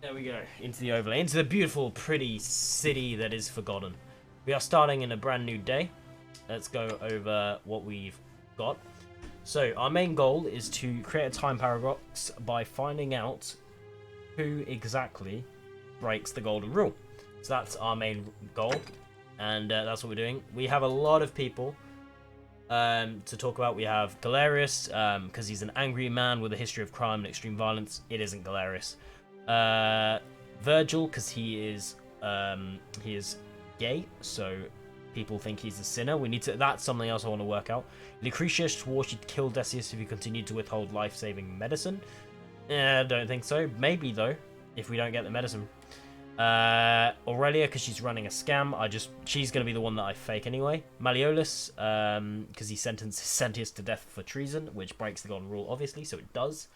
There we go, into the overlay, into the beautiful, pretty city that is Forgotten. We are starting in a brand new day. Let's go over what we've got. So, our main goal is to create a time paradox by finding out who exactly breaks the golden rule. So that's our main goal, and that's what we're doing. We have a lot of people to talk about. We have Galerius, because he's an angry man with a history of crime and extreme violence. It isn't Galerius. Virgil, because he is gay, so people think he's a sinner. We need to. That's something else I want to work out. Lucretius swore she'd kill Decius if he continued to withhold life-saving medicine. I don't think so. Maybe though, if we don't get the medicine. Aurelia, because she's running a scam. She's going to be the one that I fake anyway. Malleolus, because he sentences Sentius to death for treason, which breaks the golden rule, obviously, so it does.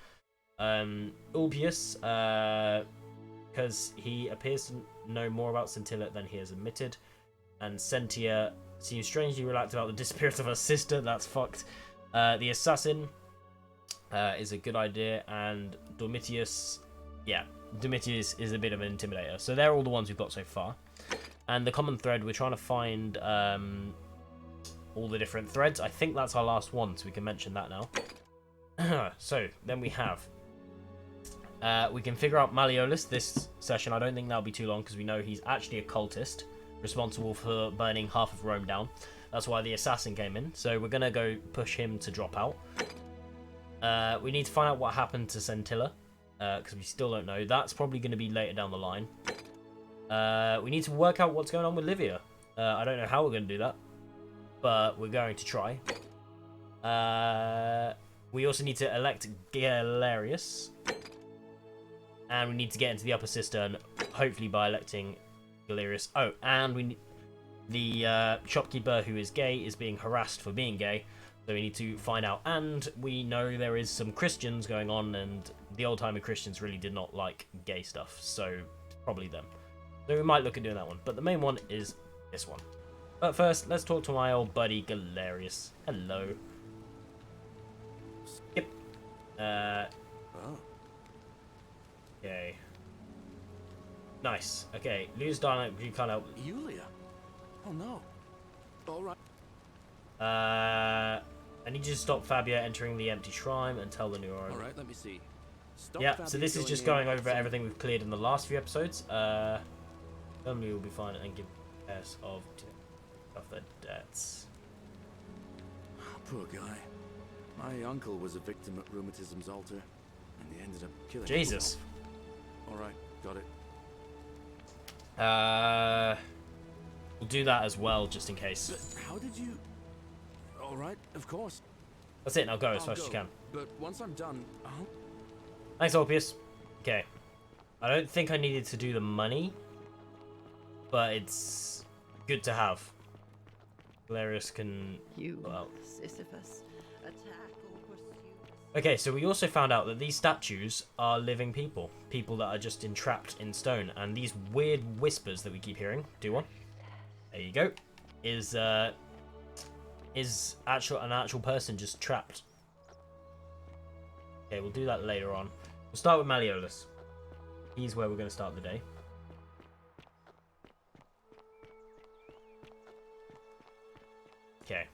Ulpius, because he appears to know more about Scintilla than he has admitted. And Sentia seems strangely relaxed about the disappearance of her sister. That's fucked. The assassin is a good idea. And Domitius, yeah, Domitius is a bit of an intimidator. So they're all the ones we've got so far. And the common thread, we're trying to find all the different threads. I think that's our last one, so we can mention that now. So then we have... we can figure out Malleolus this session. I don't think that'll be too long because we know he's actually a cultist responsible for burning half of Rome down. That's why the assassin came in. So we're going to go push him to drop out. We need to find out what happened to Scintilla because we still don't know. That's probably going to be later down the line. We need to work out what's going on with Livia. I don't know how we're going to do that, but we're going to try. We also need to elect Galerius. And we need to get into the upper cistern, hopefully by electing Galerius. Oh, and the shopkeeper who is gay is being harassed for being gay, so we need to find out. And we know there is some Christians going on, and the old-timer Christians really did not like gay stuff, so probably them. So we might look at doing that one, but the main one is this one. But first, let's talk to my old buddy Galerius. Hello. Yep. Okay. Nice. Okay. Lose dynamic. You can't help. Yulia. Oh no. All right. I need you to stop Fabia entering the empty shrine and tell the new owner. All right. Let me see. Stop Yeah. Fabia So this is just in. going over everything we've cleared in the last few episodes. Family will be fine and give us of their debts. Poor guy. My uncle was a victim at rheumatism's altar, and they ended up killing Jesus. himself. All right, got it. We'll do that as well, just in case. But how did you? All right, of course. That's it. Now go as I'll fast as you go, can. But once I'm done, Thanks, Ulpius. Okay. I don't think I needed to do the money, but it's good to have. Galerius can... well. Sisyphus, attack or pursue. Okay, so we also found out that these statues are living people. People that are just entrapped in stone. And these weird whispers that we keep hearing... Do one. There you go. Is an actual person just trapped. Okay, we'll do that later on. We'll start with Malleolus. He's where we're going to start the day. Okay.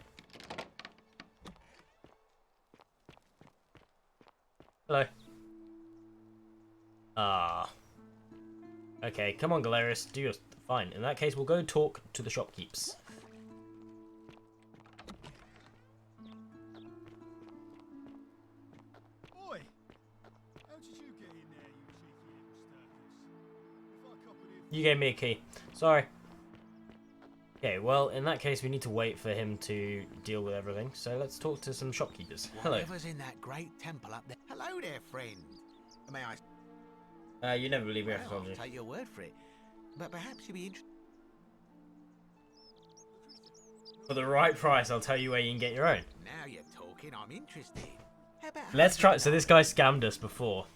Hello. Okay, come on, Galerius. Do your... Fine. In that case, we'll go talk to the shopkeepers. Oi! How did you get in there, you cheeky little sturkers? If I coppered it... You gave me a key. Sorry. Okay, well, in that case, we need to wait for him to deal with everything. So let's talk to some shopkeepers. Hello. Whatever's in that great temple up there. Hello there, friend. May I? You never believe me if I Well, told I'll you. take your word for it. But perhaps you'd be interested. For the right price, I'll tell you where you can get your own. Now you're talking. I'm interested. How about? Let's try. So this guy scammed us before.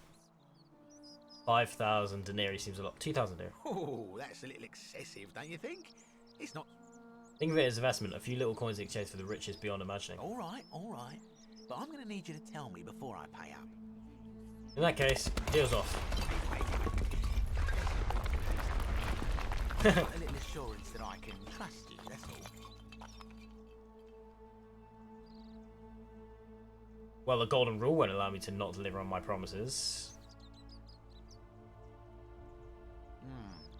5,000 denarii seems a lot. 2,000 denarii. Oh, that's a little excessive, don't you think? It's not. Think of it as investment. A few little coins in exchange for the riches beyond imagining. All right. But I'm going to need you to tell me before I pay up. In that case, deal's off. a little assurance that I can trust you, that's all. Well, the golden rule won't allow me to not deliver on my promises.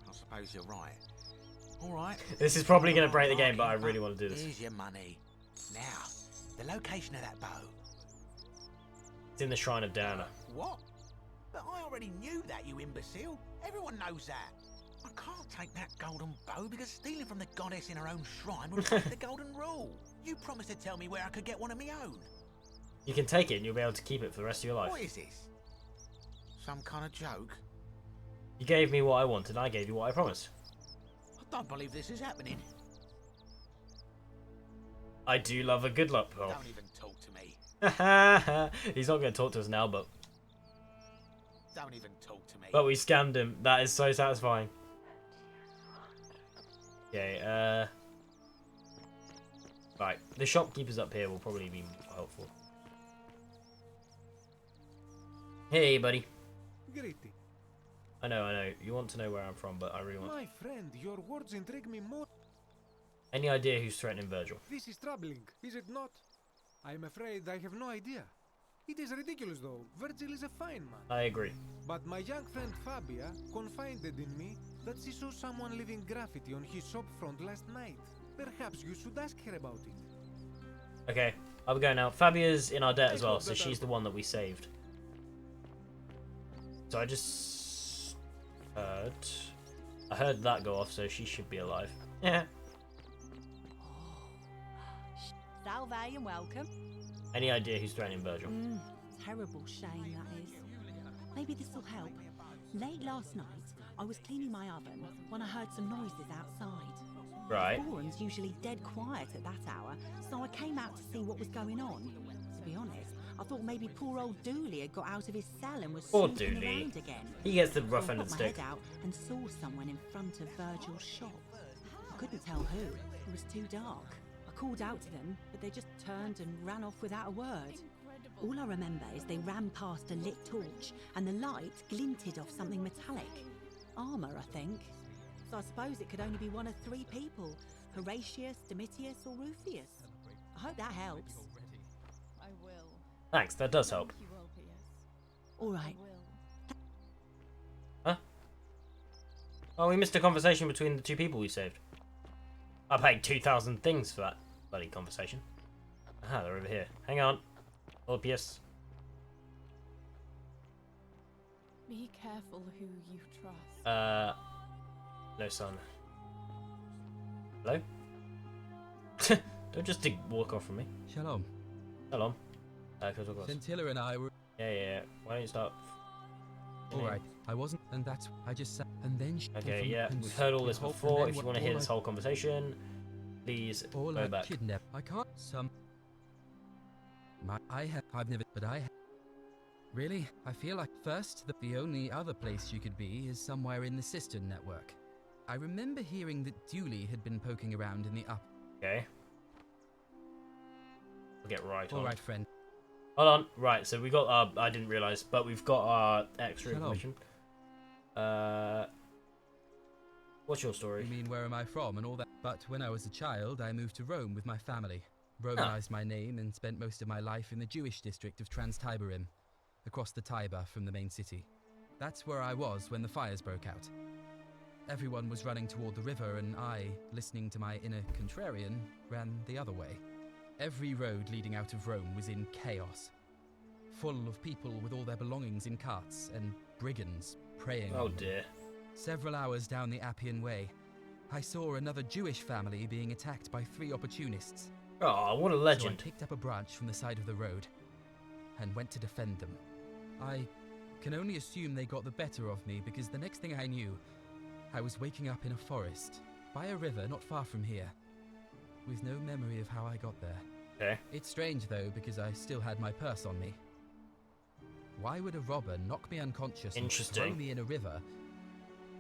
I suppose you're right. Alright. This is probably going to break the game, but I really want to do this. Here's your money. Now, the location of that bow. It's in the Shrine of Diana. What? But I already knew that, you imbecile. Everyone knows that. I can't take that golden bow because stealing from the goddess in her own shrine would break the golden rule. You promised to tell me where I could get one of my own. You can take it and you'll be able to keep it for the rest of your life. What is this? Some kind of joke? You gave me what I wanted, and I gave you what I promised. I don't believe this is happening. I do love a good luck roll. Don't even talk to me. He's not going to talk to us now, but Don't even talk to me. we scammed him. That is so satisfying. Okay, right. The shopkeepers up here will probably be helpful. Hey, buddy. Greeting. I know. You want to know where I'm from, but I really want... My friend, your words intrigue me more. Any idea who's threatening Virgil? This is troubling, is it not? I am afraid I have no idea. It is ridiculous, though. Virgil is a fine man. I agree. But my young friend Fabia confided in me that she saw someone leaving graffiti on his shop front last night. Perhaps you should ask her about it. Okay, I'll be going now. Fabia's in our debt as well, so she's the one that we saved. So I just heard... I heard that go off, so she should be alive. Yeah. Salve and welcome. Any idea who's threatening Virgil? Terrible shame that is. Maybe this will help. Late last night, I was cleaning my oven when I heard some noises outside. Right. The forum's usually dead quiet at that hour, so I came out to see what was going on. To be honest, I thought maybe poor old Dooley had got out of his cell and was Poor snooping Dooley. around again. He gets the So rough I end of the put my stick. head out and saw someone in front of Virgil's shop. I couldn't tell who. It was too dark. I called out to them, but they just turned and ran off without a word. All I remember is they ran past a lit torch, and the light glinted off something metallic. Armour, I think. So I suppose it could only be one of three people. Horatius, Domitius, or Rufius. I hope that helps. I will. Thanks, that does help. Thank you, Ulpius. All right. I will. Oh, we missed a conversation between the two people we saved. I paid 2,000 things for that bloody conversation. Aha, they're over here. Hang on. LPS. Be careful who you trust. No son. Hello? Don't just walk off from me. Shalom. Hello. Can I talk about this? Scintilla and I were... Yeah. Why don't you start? Alright, I wasn't, and that's... I just sat, and then she... Okay, came yeah. from- We've heard all this and before. then If you what- want to hear all this I- whole conversation, please all go I back. kidnapped. I can't... I've never... But I... Really? I feel like first that the only other place you could be is somewhere in the Cistern network. I remember hearing that Dooley had been poking around in the up... Okay. We'll get right on. Alright, friend. Hold on. Right, so we got our... I didn't realise, but we've got our extra Shalom. information. What's your story? You mean where am I from and all that? But when I was a child, I moved to Rome with my family. Romanized my name and spent most of my life in the Jewish district of Trans-Tiberim, across the Tiber from the main city. That's where I was when the fires broke out. Everyone was running toward the river and I, listening to my inner contrarian, ran the other way. Every road leading out of Rome was in chaos, full of people with all their belongings in carts and brigands preying Oh on them. dear. Several hours down the Appian Way, I saw another Jewish family being attacked by 3 opportunists. Oh, what a So I legend. picked up a branch from the side of the road and went to defend them. I can only assume they got the better of me because the next thing I knew, I was waking up in a forest, by a river not far from here, with no memory of how I got there. Okay. It's strange though because I still had my purse on me. Why would a robber knock me unconscious and throw Interesting. me in a river,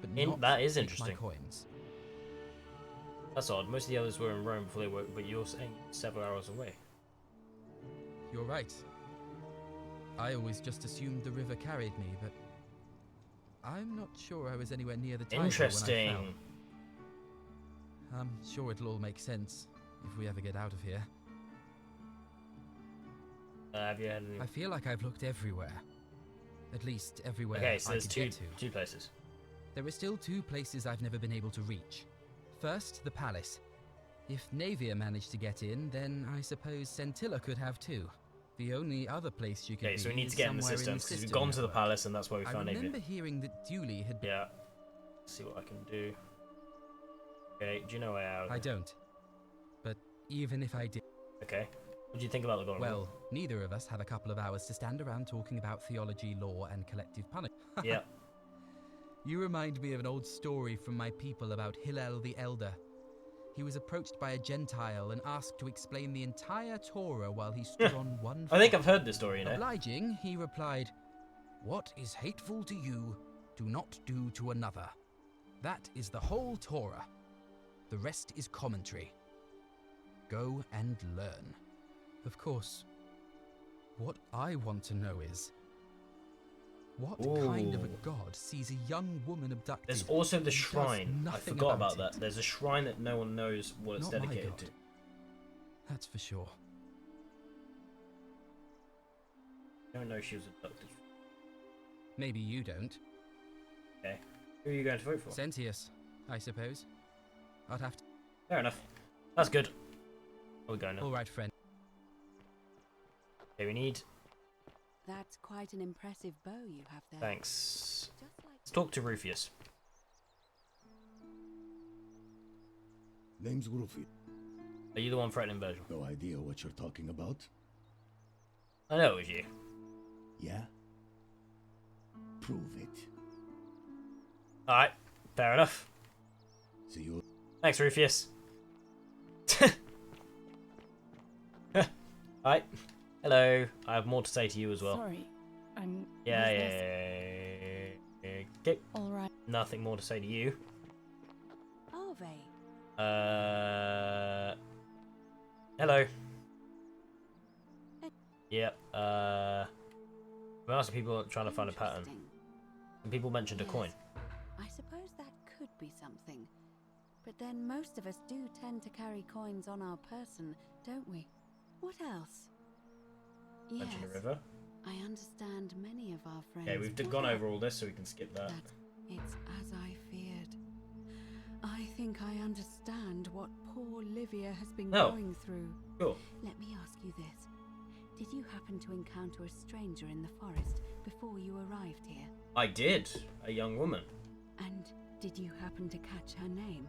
but In- not that is take interesting. my coins? That's odd. Most of the others were in Rome before they were, but you're saying several hours away. You're right. I always just assumed the river carried me, but I'm not sure I was anywhere near the Tiber when I fell. Interesting. I'm sure it'll all make sense if we ever get out of here. Have you had any... I feel like I've looked everywhere. At least everywhere Okay, so I there's could get to. two places. There are still 2 places I've never been able to reach. First, the palace. If Navia managed to get in, then I suppose Scintilla could have too. The only other place you could Okay, be so we need is to get in the somewhere systems because we've system gone to the network. palace and that's where we I found remember Navia. hearing that Dooley had... Yeah. Let's see what I can do. Okay, do you know where out? I don't. But even if I did... Okay. What do you think about the Golden Well, Rule? neither of us have a couple of hours to stand around talking about theology, law, and collective punishment. Yeah. You remind me of an old story from my people about Hillel the Elder. He was approached by a Gentile and asked to explain the entire Torah while he stood on one foot. I think I've heard this story, you know. Obliging, he replied, "What is hateful to you, do not do to another. That is the whole Torah. The rest is commentary. Go and learn." Of course, what I want to know is, what kind of a Ooh. god sees a young woman abducted? There's also the and does shrine. I nothing forgot about it? that. There's a shrine that no one knows what it's Not my dedicated god. to. That's for sure. I don't know she was abducted. Maybe you don't. Okay. Who are you going to vote for? Sentius, I suppose. I'd have to. Fair enough. That's good. Where are we going now? All right, friend. Okay, we need... That's quite an impressive bow you have there. Thanks. Just like Let's talk to Rufius. Name's Rufi. Are you the one threatening Virgil? No idea what you're talking about? I know it was you. Yeah? Prove it. Alright. Fair enough. See you. Thanks, Rufius. Alright. Hello. I have more to say to you as well. Sorry, I'm. Yeah, was yeah, this yeah. Okay. All right. Nothing more to say to you. Arve. Hello. Yep. We asked people trying to find a pattern. Interesting. And people mentioned a Yes. coin. I suppose that could be something. But then most of us do tend to carry coins on our person, don't we? What else? Yes, Mentioned a river. I understand many of our friends. Okay, we've gone over all this, so we can skip that. That it's as I feared. I think I understand what poor Livia has been Oh. going through. Cool. Let me ask you this. Did you happen to encounter a stranger in the forest before you arrived here? I did. A young woman. And did you happen to catch her name?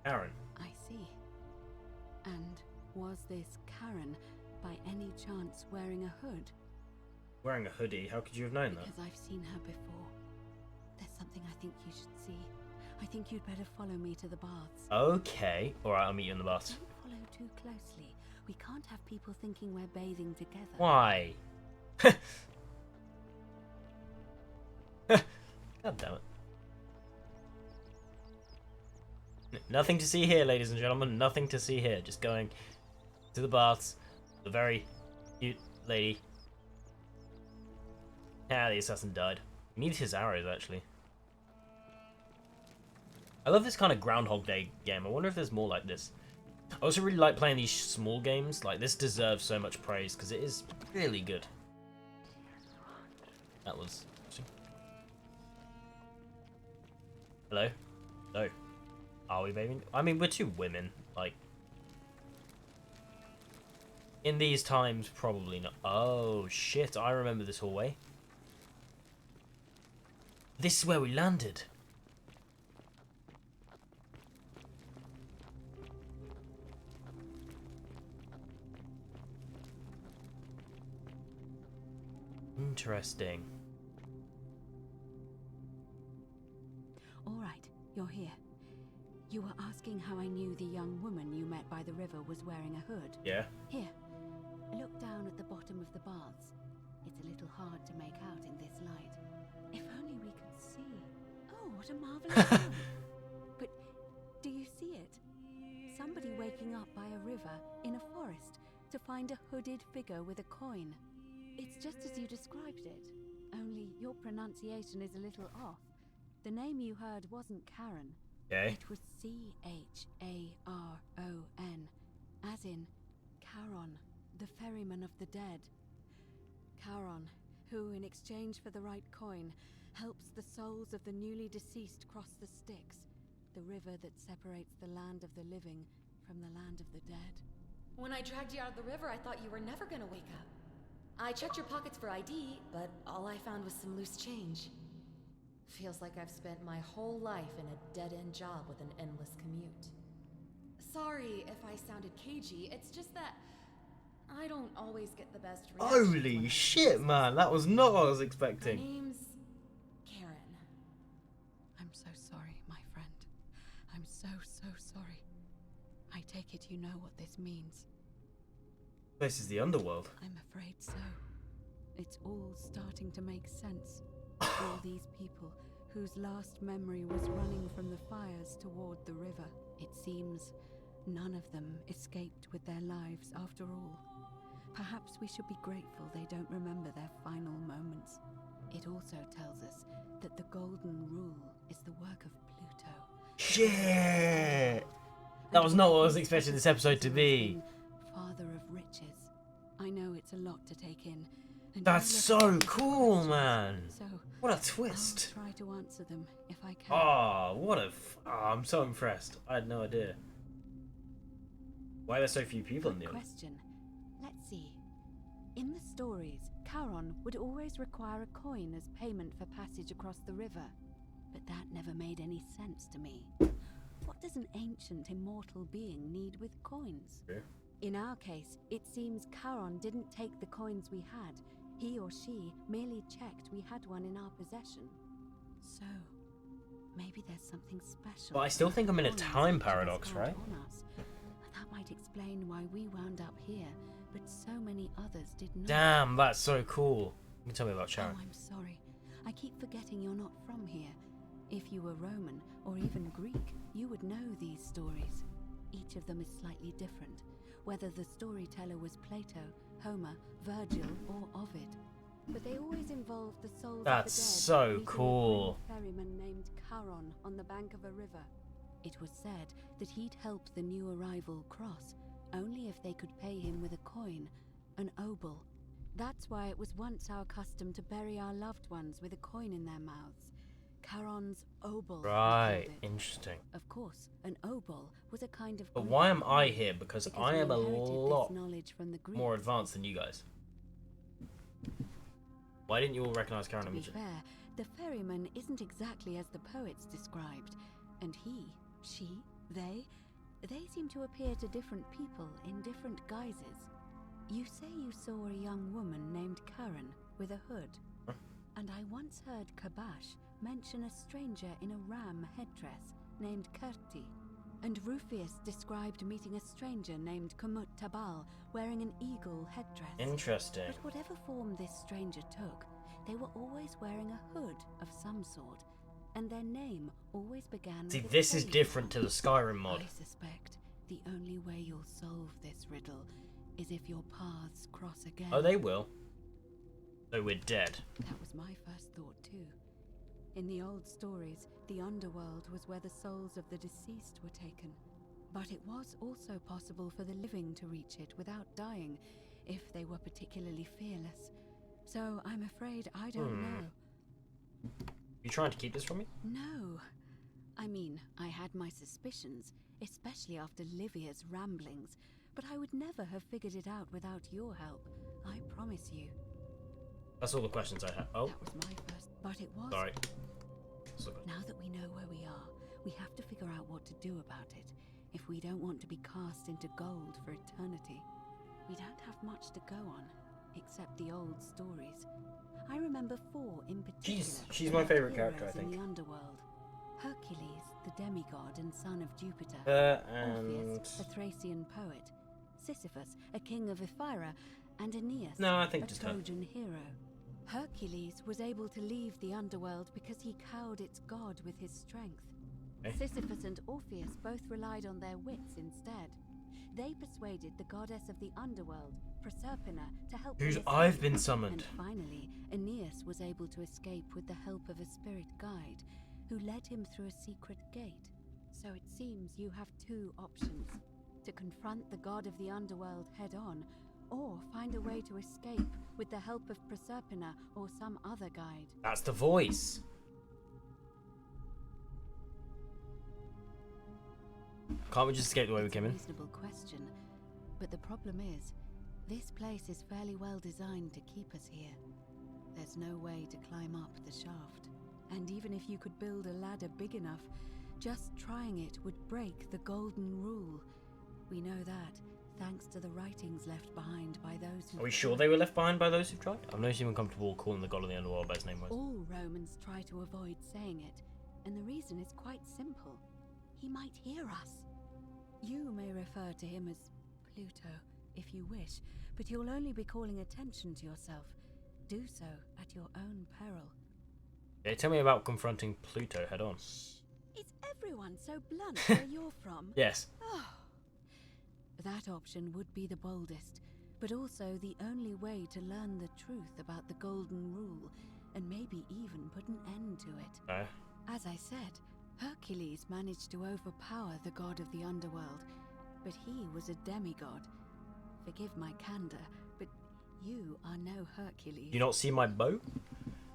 Karen. I see. And was this Karen by any chance wearing a hood? Wearing a hoodie. How could you have known that? Because I've seen her before. There's something I think you should see. I think you'd better follow me to the baths. Okay. Alright, I'll meet you in the baths. Don't follow too closely. We can't have people thinking we're bathing together. Why? God damn it. Nothing to see here, ladies and gentlemen. Nothing to see here. Just going to the baths. The very cute lady. Ah, the assassin died. We need his arrows, actually. I love this kind of Groundhog Day game. I wonder if there's more like this. I also really like playing these small games. Like, this deserves so much praise, because it is really good. That was... Hello? Hello? Are we bathing? I mean, we're two women. Like... In these times, probably not. Oh, shit. I remember this hallway. This is where we landed. Interesting. All right, you're here. You were asking how I knew the young woman you met by the river was wearing a hood. Yeah. Here, look down at the bottom of the baths. It's a little hard to make out in this light. If only we could see. Oh, what a marvelous sight. But do you see it? Somebody waking up by a river in a forest to find a hooded figure with a coin. It's just as you described it, only your pronunciation is a little off. The name you heard wasn't Karen. Okay. It was Charon, as in Charon, the ferryman of the dead. Charon, who, in exchange for the right coin, helps the souls of the newly deceased cross the Styx, the river that separates the land of the living from the land of the dead. When I dragged you out of the river, I thought you were never gonna wake up. I checked your pockets for ID, but all I found was some loose change. Feels like I've spent my whole life in a dead-end job with an endless commute. Sorry if I sounded cagey, it's just that I don't always get the best reactions when Holy I shit, man. That was not what I was expecting. My name's Karen. I'm so sorry, my friend. I'm so sorry. I take it you know what this means. This is the underworld. I'm afraid so. It's all starting to make sense. All these people whose last memory was running from the fires toward the river. It seems none of them escaped with their lives after all. Perhaps we should be grateful they don't remember their final moments. It also tells us that the Golden Rule is the work of Pluto. Shit! That was not what I was expecting this episode to be. Father of riches. I know it's a lot to take in. And That's you so look at cool, questions, man. So What a twist. I'll try to answer them if I can. Oh, what a... I'm so impressed. I had no idea. Why are there so few people in the Good audience? question. Let's see. In the stories, Charon would always require a coin as payment for passage across the river. But that never made any sense to me. What does an ancient immortal being need with coins? Yeah. In our case, it seems Charon didn't take the coins we had. He or she merely checked we had one in our possession. So, maybe there's something special. But I still think I'm in a coins time each of us paradox, had right? on us. That might explain why we wound up here, but so many others did not. Damn, that's so cool. You can tell me about Sharon. Oh, I'm sorry. I keep forgetting you're not from here. If you were Roman, or even Greek, you would know these stories. Each of them is slightly different, whether the storyteller was Plato, Homer, Virgil, or Ovid. But they always involve the souls That's of the dead so meeting a cool. brave ferryman named Charon on the bank of a river. It was said that he'd help the new arrival cross, only if they could pay him with a coin, an obol. That's why it was once our custom to bury our loved ones with a coin in their mouths. Charon's obol. we Right, called it. interesting. Of course, an obol was a kind of. But why am I here? Because I we am a inherited this lot knowledge from the Greeks. more advanced than you guys. Why didn't you all recognize Karen To be Imogen? fair, the ferryman isn't exactly as the poets described, and he, she, they seem to appear to different people in different guises. You say you saw a young woman named Karen with a hood, Huh? and I once heard Kabash mention a stranger in a ram headdress named Kerti, and Rufius described meeting a stranger named Kumut Tabal wearing an eagle headdress. Interesting. But whatever form this stranger took, they were always wearing a hood of some sort, and their name always began See, with a this is K different to the sound. Skyrim mod. I suspect the only way you'll solve this riddle is if your paths cross again. Oh, they will. So we're dead. That was my first thought too. In the old stories, the underworld was where the souls of the deceased were taken. But it was also possible for the living to reach it without dying, if they were particularly fearless. So I'm afraid I don't know. You trying to keep this from me? No. I mean, I had my suspicions, especially after Livia's ramblings, but I would never have figured it out without your help. I promise you. That's all the questions I had. Oh, That was my first, but it was. sorry. So good. Now that we know where we are, we have to figure out what to do about it, if we don't want to be cast into gold for eternity. We don't have much to go on, except the old stories. I remember 4 in particular. She's my favourite heroes character, I in think. the underworld. Hercules, the demigod and son of Jupiter. And... Orpheus, a Thracian poet. Sisyphus, a king of Ephyra, and Aeneas, No, I think a just her. Trojan hero. Hercules was able to leave the underworld because he cowed its god with his strength. Okay. Sisyphus and Orpheus both relied on their wits instead. They persuaded the goddess of the underworld, Proserpina, to help Whose them I've escape. been summoned. And finally, Aeneas was able to escape with the help of a spirit guide, who led him through a secret gate. So it seems you have two options. To confront the god of the underworld head on, or find a way to escape with the help of Proserpina or some other guide. That's the voice. Can't we just escape the way we came in? It's a reasonable question, but the problem is, this place is fairly well designed to keep us here. There's no way to climb up the shaft. And even if you could build a ladder big enough, just trying it would break the golden rule. We know that, thanks to the writings left behind by those who... Are we sure they were left behind by those who tried? I've never seen comfortable calling the god of the underworld by his name was. All Romans try to avoid saying it, and the reason is quite simple. He might hear us. You may refer to him as Pluto, if you wish, but you'll only be calling attention to yourself. Do so at your own peril. Okay, tell me about confronting Pluto head on. Is everyone so blunt where you're from? Yes. Oh. That option would be the boldest, but also the only way to learn the truth about the Golden Rule, and maybe even put an end to it. No. As I said, Hercules managed to overpower the god of the underworld, but he was a demigod. Forgive my candor, but you are no Hercules. Do you not see my bow?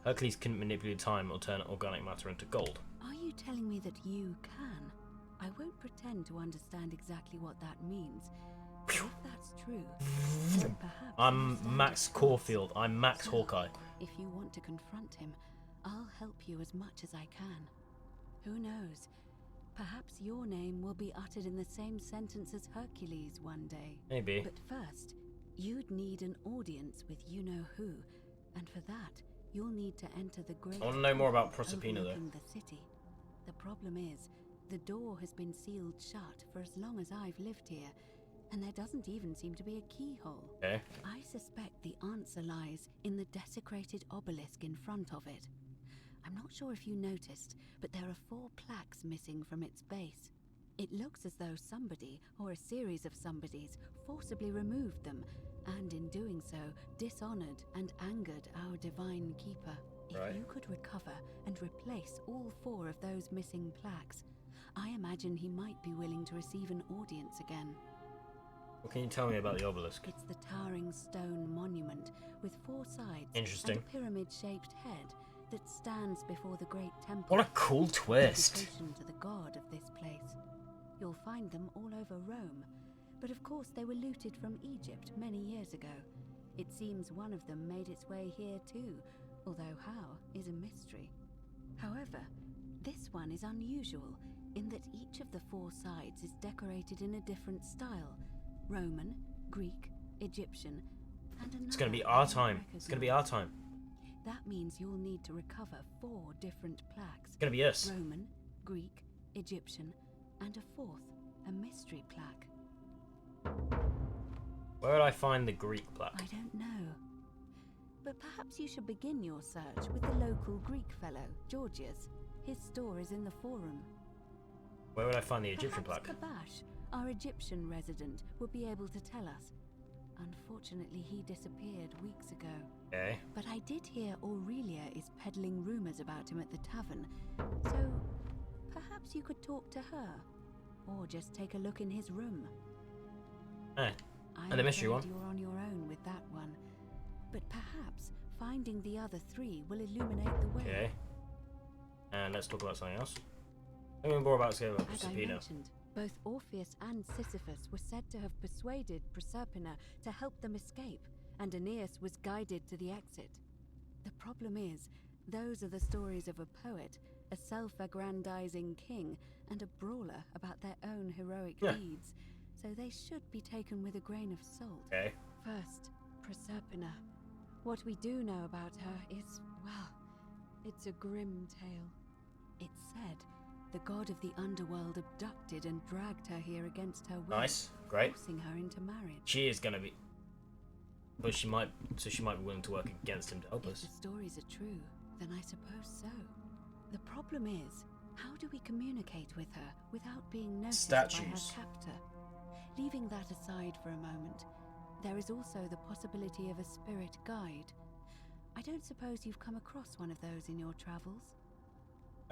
Hercules couldn't manipulate time or turn organic matter into gold. Are you telling me that you can? I won't pretend to understand exactly what that means. But if that's true, then perhaps... I'm Max Caulfield. I'm Max Hawkeye. If you want to confront him, I'll help you as much as I can. Who knows? Perhaps your name will be uttered in the same sentence as Hercules one day. Maybe. But first, you'd need an audience with you-know-who, and for that, you'll need to enter the great... I want to know more about Proserpina, though. overlooking the city. The problem is, the door has been sealed shut for as long as I've lived here, and there doesn't even seem to be a keyhole. Okay. I suspect the answer lies in the desecrated obelisk in front of it. I'm not sure if you noticed, but there are 4 plaques missing from its base. It looks as though somebody, or a series of somebodies, forcibly removed them, and in doing so, dishonored and angered our divine keeper. If you could recover and replace all 4 of those missing plaques, I imagine he might be willing to receive an audience again. What can you tell me about the obelisk? It's the towering stone monument with 4 sides Interesting. and a pyramid-shaped head that stands before the great temple. What a cool twist. Dedication to the god of this place. You'll find them all over Rome, but of course they were looted from Egypt many years ago. It seems one of them made its way here too, although how is a mystery. However, this one is unusual in that each of the 4 sides is decorated in a different style: Roman, Greek, Egyptian, and another. It's going to be our time. It's going to be our time. That means you'll need to recover 4 different plaques. It's going to be us. Roman, Greek, Egyptian, and a 4th, a mystery plaque. Where would I find the Greek plaque? I don't know. But perhaps you should begin your search with the local Greek fellow, Georgius. His store is in the forum. Where would I find the Egyptian Perhaps plaque? Kabash, our Egyptian resident, would be able to tell us. Unfortunately, he disappeared weeks ago. Okay. But I did hear Aurelia is peddling rumors about him at the tavern, so perhaps you could talk to her, or just take a look in his room. Hey. I'm And the mystery afraid one. You're on your own with that one, but perhaps finding the other 3 will illuminate the way. Okay. And let's talk about something else. Tell me more about As I Proserpina. mentioned, both Orpheus and Sisyphus were said to have persuaded Proserpina to help them escape, and Aeneas was guided to the exit. The problem is, those are the stories of a poet, a self-aggrandizing king, and a brawler about their own heroic deeds, so they should be taken with a grain of salt. Okay. First, Proserpina. What we do know about her is, well, it's a grim tale. It's said the god of the underworld abducted and dragged her here against her will, Nice. Great. forcing her into marriage. She is going to be... But she might be willing to work against him to help If us. the stories are true, then I suppose so. The problem is, how do we communicate with her without being noticed by Statues. her captor? Leaving that aside for a moment, there is also the possibility of a spirit guide. I don't suppose you've come across one of those in your travels?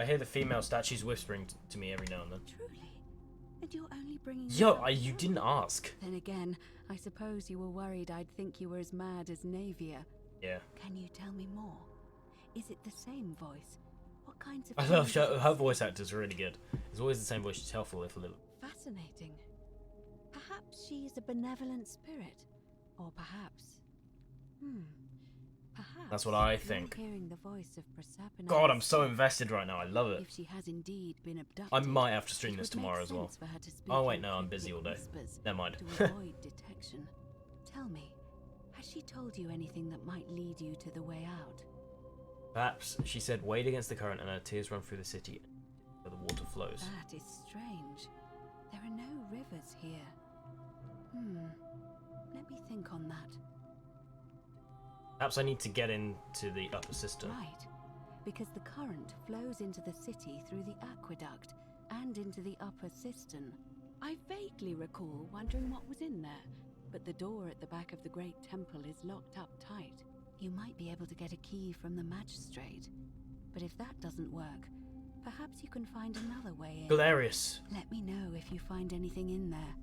I hear the female statues whispering to me every now and then. Truly? And you're only bringing... Yo, you didn't ask. Then again, I suppose you were worried I'd think you were as mad as Navia. Yeah. Can you tell me more? Is it the same voice? What kinds of... I love her voice actor's really good. It's always the same voice. She's helpful if a little. Fascinating. Perhaps she is a benevolent spirit. Or perhaps... Perhaps... That's what I you're think. Hearing the voice of Persephone. God, I'm so invested right now. I love it. If she has indeed been abducted, I might have to stream it this would make tomorrow as well. sense for her to speak Oh wait, in no, I'm cryptic busy all day. whispers Never mind. to avoid detection. Tell me, has she told you anything that might lead you to the way out? Perhaps she said, "Wade against the current, and her tears run through the city, where the water flows." That is strange. There are no rivers here. Let me think on that. Perhaps I need to get into the upper cistern. Right, because the current flows into the city through the aqueduct and into the upper cistern. I vaguely recall wondering what was in there, but the door at the back of the great temple is locked up tight. You might be able to get a key from the magistrate, but if that doesn't work, perhaps you can find another way in. Galerius. Let me know if you find anything in there.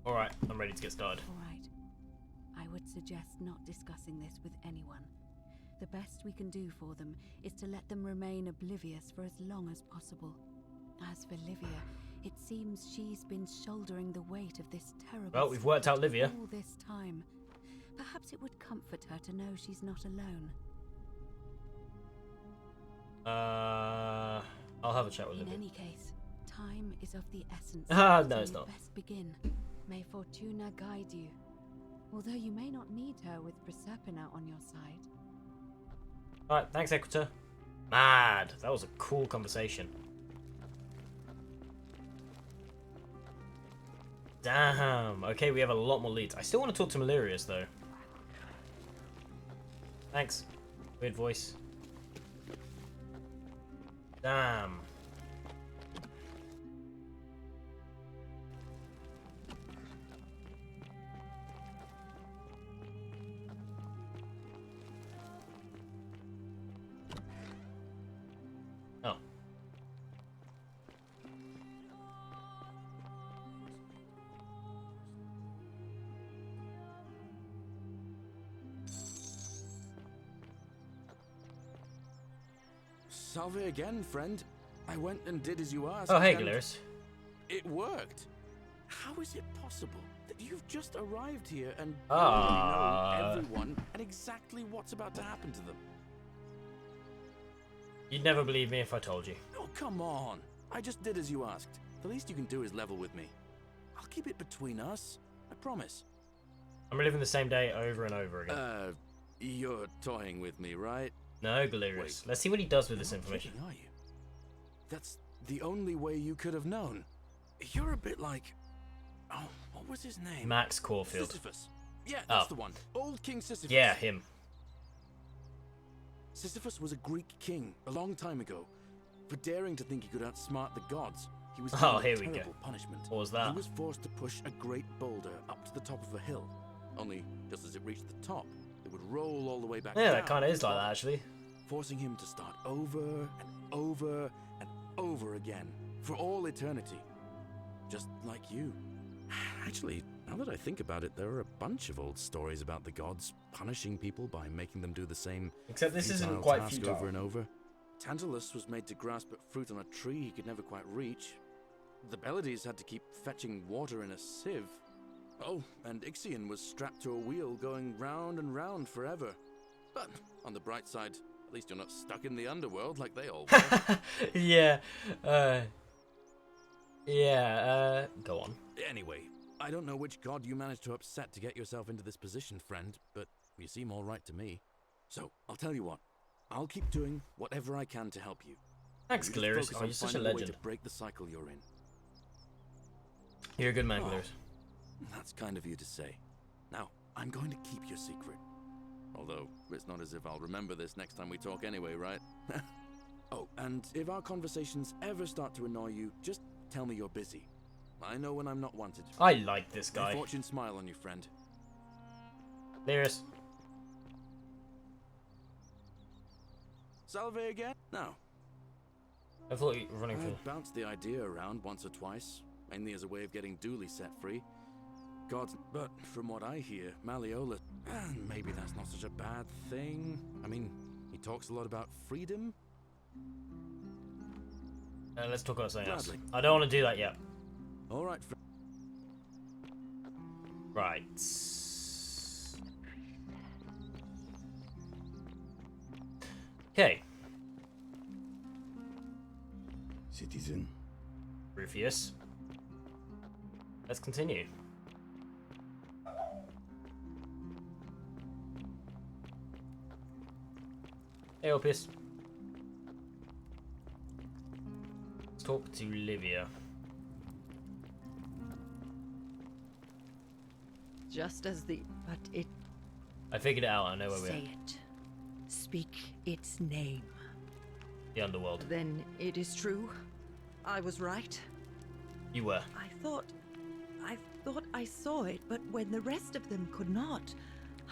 Alright, I'm ready to get started. All right. I would suggest not discussing this with anyone. The best we can do for them is to let them remain oblivious for as long as possible. As for Livia, it seems she's been shouldering the weight of this terrible... Well, we've worked out Livia. all this time. Perhaps it would comfort her to know she's not alone. I'll have a chat with In Livia. any case, time is of the essence. Ah, so no, it's you'd not. Best begin. May Fortuna guide you. Although you may not need her with Proserpina on your side. Alright, thanks, Equator. Mad. That was a cool conversation. Damn. Okay, we have a lot more leads. I still want to talk to Malerius, though. Thanks. Weird voice. Damn. Oh. Salve again, friend. I went and did as you asked. Oh, hey, and Galerius. it worked. How is it possible that you've just arrived here and Ah. already know everyone and exactly what's about to happen to them? You'd never believe me if I told you. Oh, come on. I just did as you asked. The least you can do is level with me. I'll keep it between us. I promise. I'm reliving the same day over and over again. You're toying with me, right? No, Galerius. Let's see what he does with this You're not information. kidding, are you? That's the only way you could have known. You're a bit like... Oh, what was his name? Max Caulfield. Sisyphus. Yeah, that's Oh. the one. Old King Sisyphus. Yeah, him. Sisyphus was a Greek king a long time ago. For daring to think he could outsmart the gods, he was Oh, given here a we go. terrible punishment. What was that? He was forced to push a great boulder up to the top of a hill. Only, just as it reached the top, it would roll all the way back Yeah, down. that kind of to is the like top, that, actually. forcing him to start over and over and over again for all eternity. Just like you. Actually, now that I think about it, there are a bunch of old stories about the gods punishing people by making them do the same Except this isn't futile quite task futile. over and over. Tantalus was made to grasp at fruit on a tree he could never quite reach. The Bellides had to keep fetching water in a sieve. Oh, and Ixion was strapped to a wheel going round and round forever. But on the bright side, at least you're not stuck in the underworld like they all were. Yeah. Go on. Anyway, I don't know which god you managed to upset to get yourself into this position, friend, but you seem all right to me. So, I'll tell you what. I'll keep doing whatever I can to help you. Thanks, You just Galerius. focus Oh, on you're such a finding way legend. to break the cycle you're in. You're a good man, Oh. Galerius. That's kind of you to say. Now, I'm going to keep your secret. Although, it's not as if I'll remember this next time we talk anyway, right? Oh, and if our conversations ever start to annoy you, just tell me you're busy. I know when I'm not wanted. I like this May guy. fortune smile on you, friend. Galerius. Salve again? Now, I thought you were running I for. bounced the idea around once or twice, mainly as a way of getting Dooley set free. But from what I hear, Malleola, maybe that's not such a bad thing. I mean, he talks a lot about freedom. Let's talk about something else. Gladly. I don't want to do that yet. All right. Right. Okay. Citizen, Rufius. Let's continue. Hey, Opus. Let's talk to Livia. Just as the... But it... I figured it out. I know where we are. Say it. Speak its name. The underworld. Then it is true. I was right. You were. I thought I saw it, but when the rest of them could not,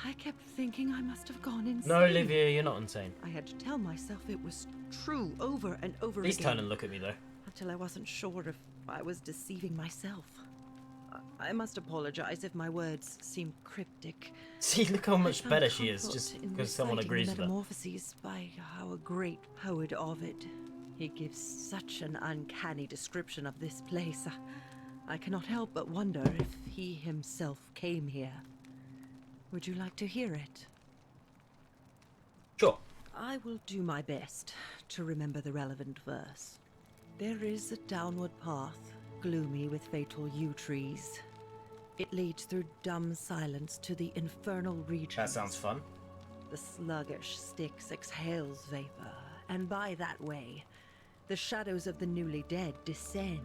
I kept thinking I must have gone insane. No, Livia, you're not insane. I had to tell myself it was true over and over Please again. turn and look at me, though. Until I wasn't sure if I was deceiving myself. I must apologize if my words seem cryptic. See, look how much I better found she is, comfort just in because someone reciting agrees the with her. Metamorphoses by our great poet Ovid. He gives such an uncanny description of this place. I cannot help but wonder if he himself came here. Would you like to hear it? Sure. I will do my best to remember the relevant verse. There is a downward path, gloomy with fatal yew trees. It leads through dumb silence to the infernal regions. That sounds fun. The sluggish Styx exhales vapor, and by that way, the shadows of the newly dead descend,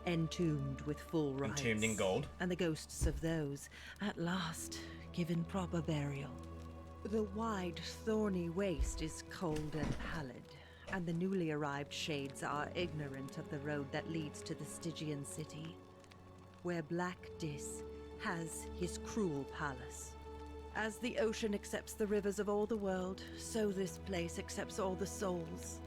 entombed with full rites. Entombed in gold. And the ghosts of those, at last, given proper burial. The wide, thorny waste is cold and pallid, and the newly arrived shades are ignorant of the road that leads to the Stygian city, where Black Dis has his cruel palace. As the ocean accepts the rivers of all the world, so this place accepts all the souls,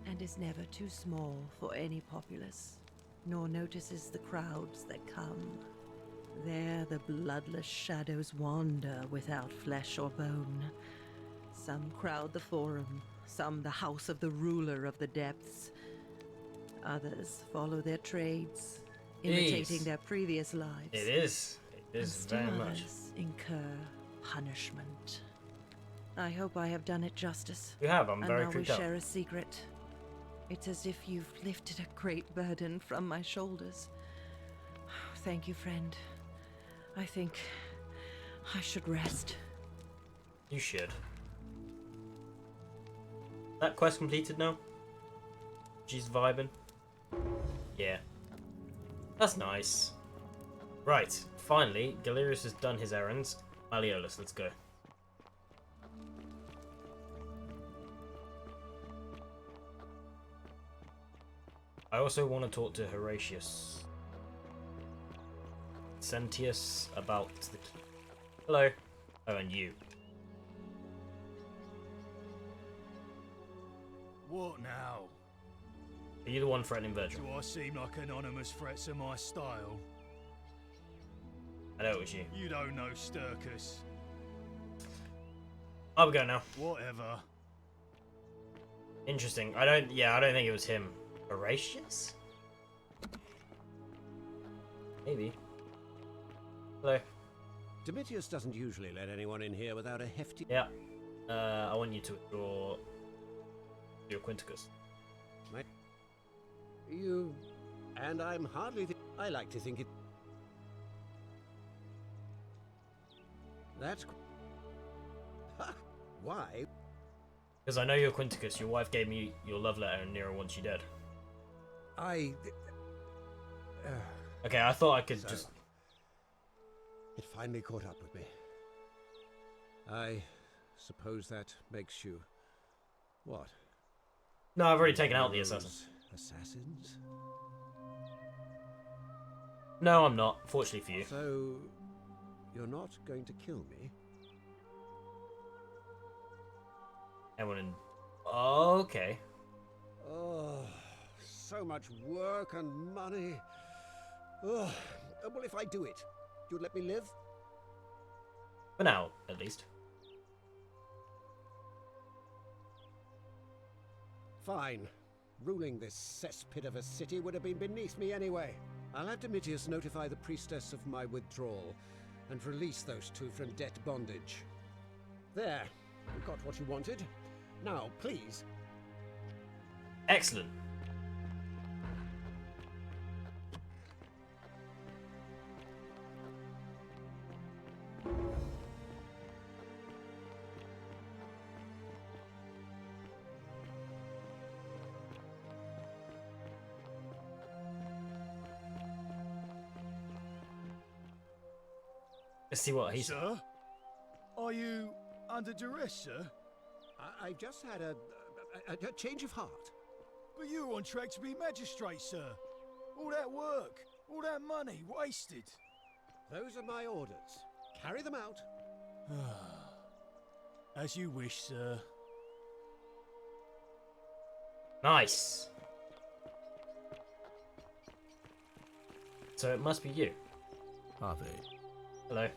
and is never too small for any populace, nor notices the crowds that come. There the bloodless shadows wander without flesh or bone. Some crowd the forum, some the house of the ruler of the depths. Others follow their trades, imitating their previous lives. It is. It is and very still much. others incur punishment. I hope I have done it justice. You have. I'm and very now we creeped out. share a secret. It's as if you've lifted a great burden from my shoulders. Thank you, friend. I think I should rest. You should. That quest completed now? She's vibing. Yeah. That's nice. Right, finally, Galerius has done his errands. Malleolus, let's go. I also want to talk to Horatius. Sentius about the key. Hello. Oh, and you. What now? Are you the one threatening Virgil? Do I seem like anonymous threats to my style? I know it was you. You don't know Sturkus. I'll go now. Whatever. Interesting. I don't think it was him. Horatius? Maybe. Hello. Domitius doesn't usually let anyone in here without a hefty... Yeah. I want you to withdraw your Quinticus. You... And I'm hardly... I like to think it... That's... Why? Because I know you're Quinticus. Your wife gave me your love letter and Nero wants you dead. Okay, I thought I could just... It finally caught up with me. I suppose that makes you... What? No, I've already taken out the assassin. Assassins? No, I'm not. Fortunately for you. So... You're not going to kill me? Everyone in... Okay. Oh, so much work and money. Oh, well, if I do it, you'd let me live? For now, at least. Fine. Ruling this cesspit of a city would have been beneath me anyway. I'll have Domitius notify the priestess of my withdrawal and release those two from debt bondage. There. You got what you wanted. Now, please. Excellent. Let's see what he's... Sir? Are you under duress, sir? I've just had a change of heart. But you were on track to be magistrate, sir. All that work, all that money, wasted. Those are my orders. Carry them out. As you wish, sir. Nice. So it must be you. Harvey. Hello.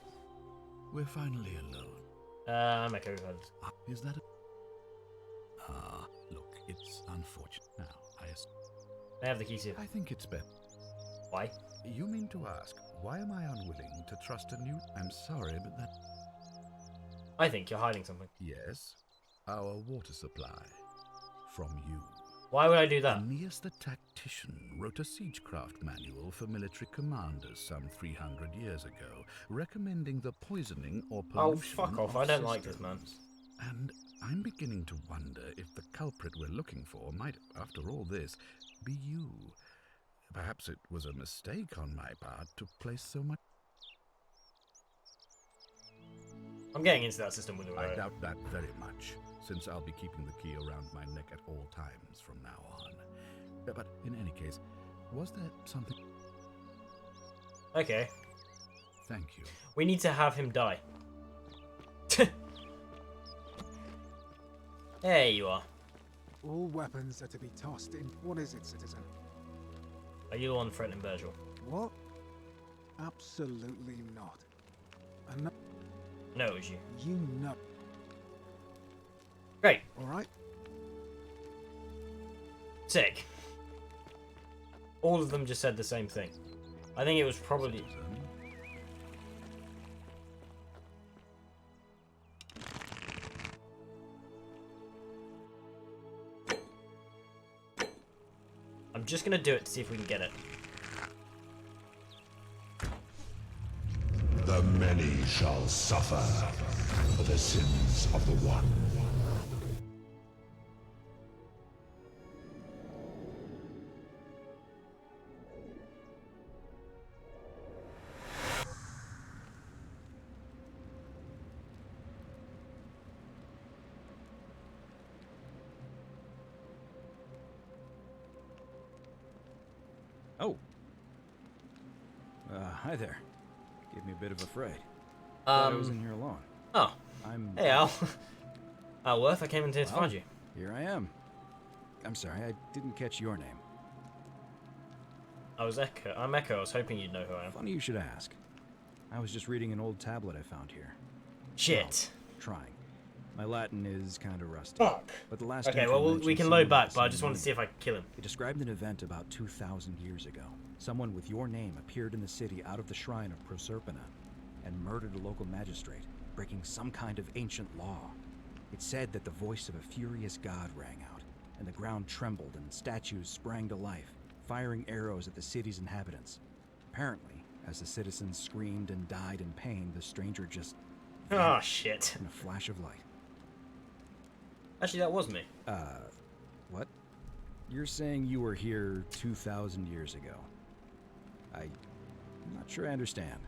We're finally alone. I'm Echo. Is that a... look, it's unfortunate. Now, I have the keys here. I think it's better. Why? You mean to ask, why am I unwilling to trust a new... I'm sorry, but that... I think you're hiding something. Yes. Our water supply. From you. Why would I do that? Aeneas the Tactician wrote a siegecraft manual for military commanders some 300 years ago, recommending the poisoning or pollution Oh, fuck off. I don't like this, man. And I'm beginning to wonder if the culprit we're looking for might, after all this, be you. Perhaps it was a mistake on my part to place so much... I'm getting into that system with the I doubt that very much, since I'll be keeping the key around my neck at all times from now on. But in any case, was there something... Okay. Thank you. We need to have him die. There you are. All weapons are to be tossed in. What is it, citizen? Are you the one threatening Virgil? What? Absolutely not. And No, it was you. you know. Great. All right. Sick. All of them just said the same thing. I think it was probably... I'm just gonna do it to see if we can get it. The many shall suffer for the sins of the one. Oh. Hi there. Gave me a bit of a fright. I was in here alone. Oh. Hey, Al. Alworth, I came in here to Well, find you. Here I am. I'm sorry, I didn't catch your name. I was Echo. I'm Echo. I was hoping you'd know who I am. Funny you should ask. I was just reading an old tablet I found here. Shit. Well, trying. My Latin is kind of rusty. Fuck. But the last Okay, entry well, we mentions can someone load with back, the but I same just wanted to name. see if I can kill him. It described an event about 2,000 years ago. Someone with your name appeared in the city out of the shrine of Proserpina and murdered a local magistrate, breaking some kind of ancient law. It said that the voice of a furious god rang out, and the ground trembled and statues sprang to life, firing arrows at the city's inhabitants. Apparently, as the citizens screamed and died in pain, the stranger just... Oh, shit. In a flash of light. Actually, that was me. What? You're saying you were here 2,000 years ago? I'm not sure I understand.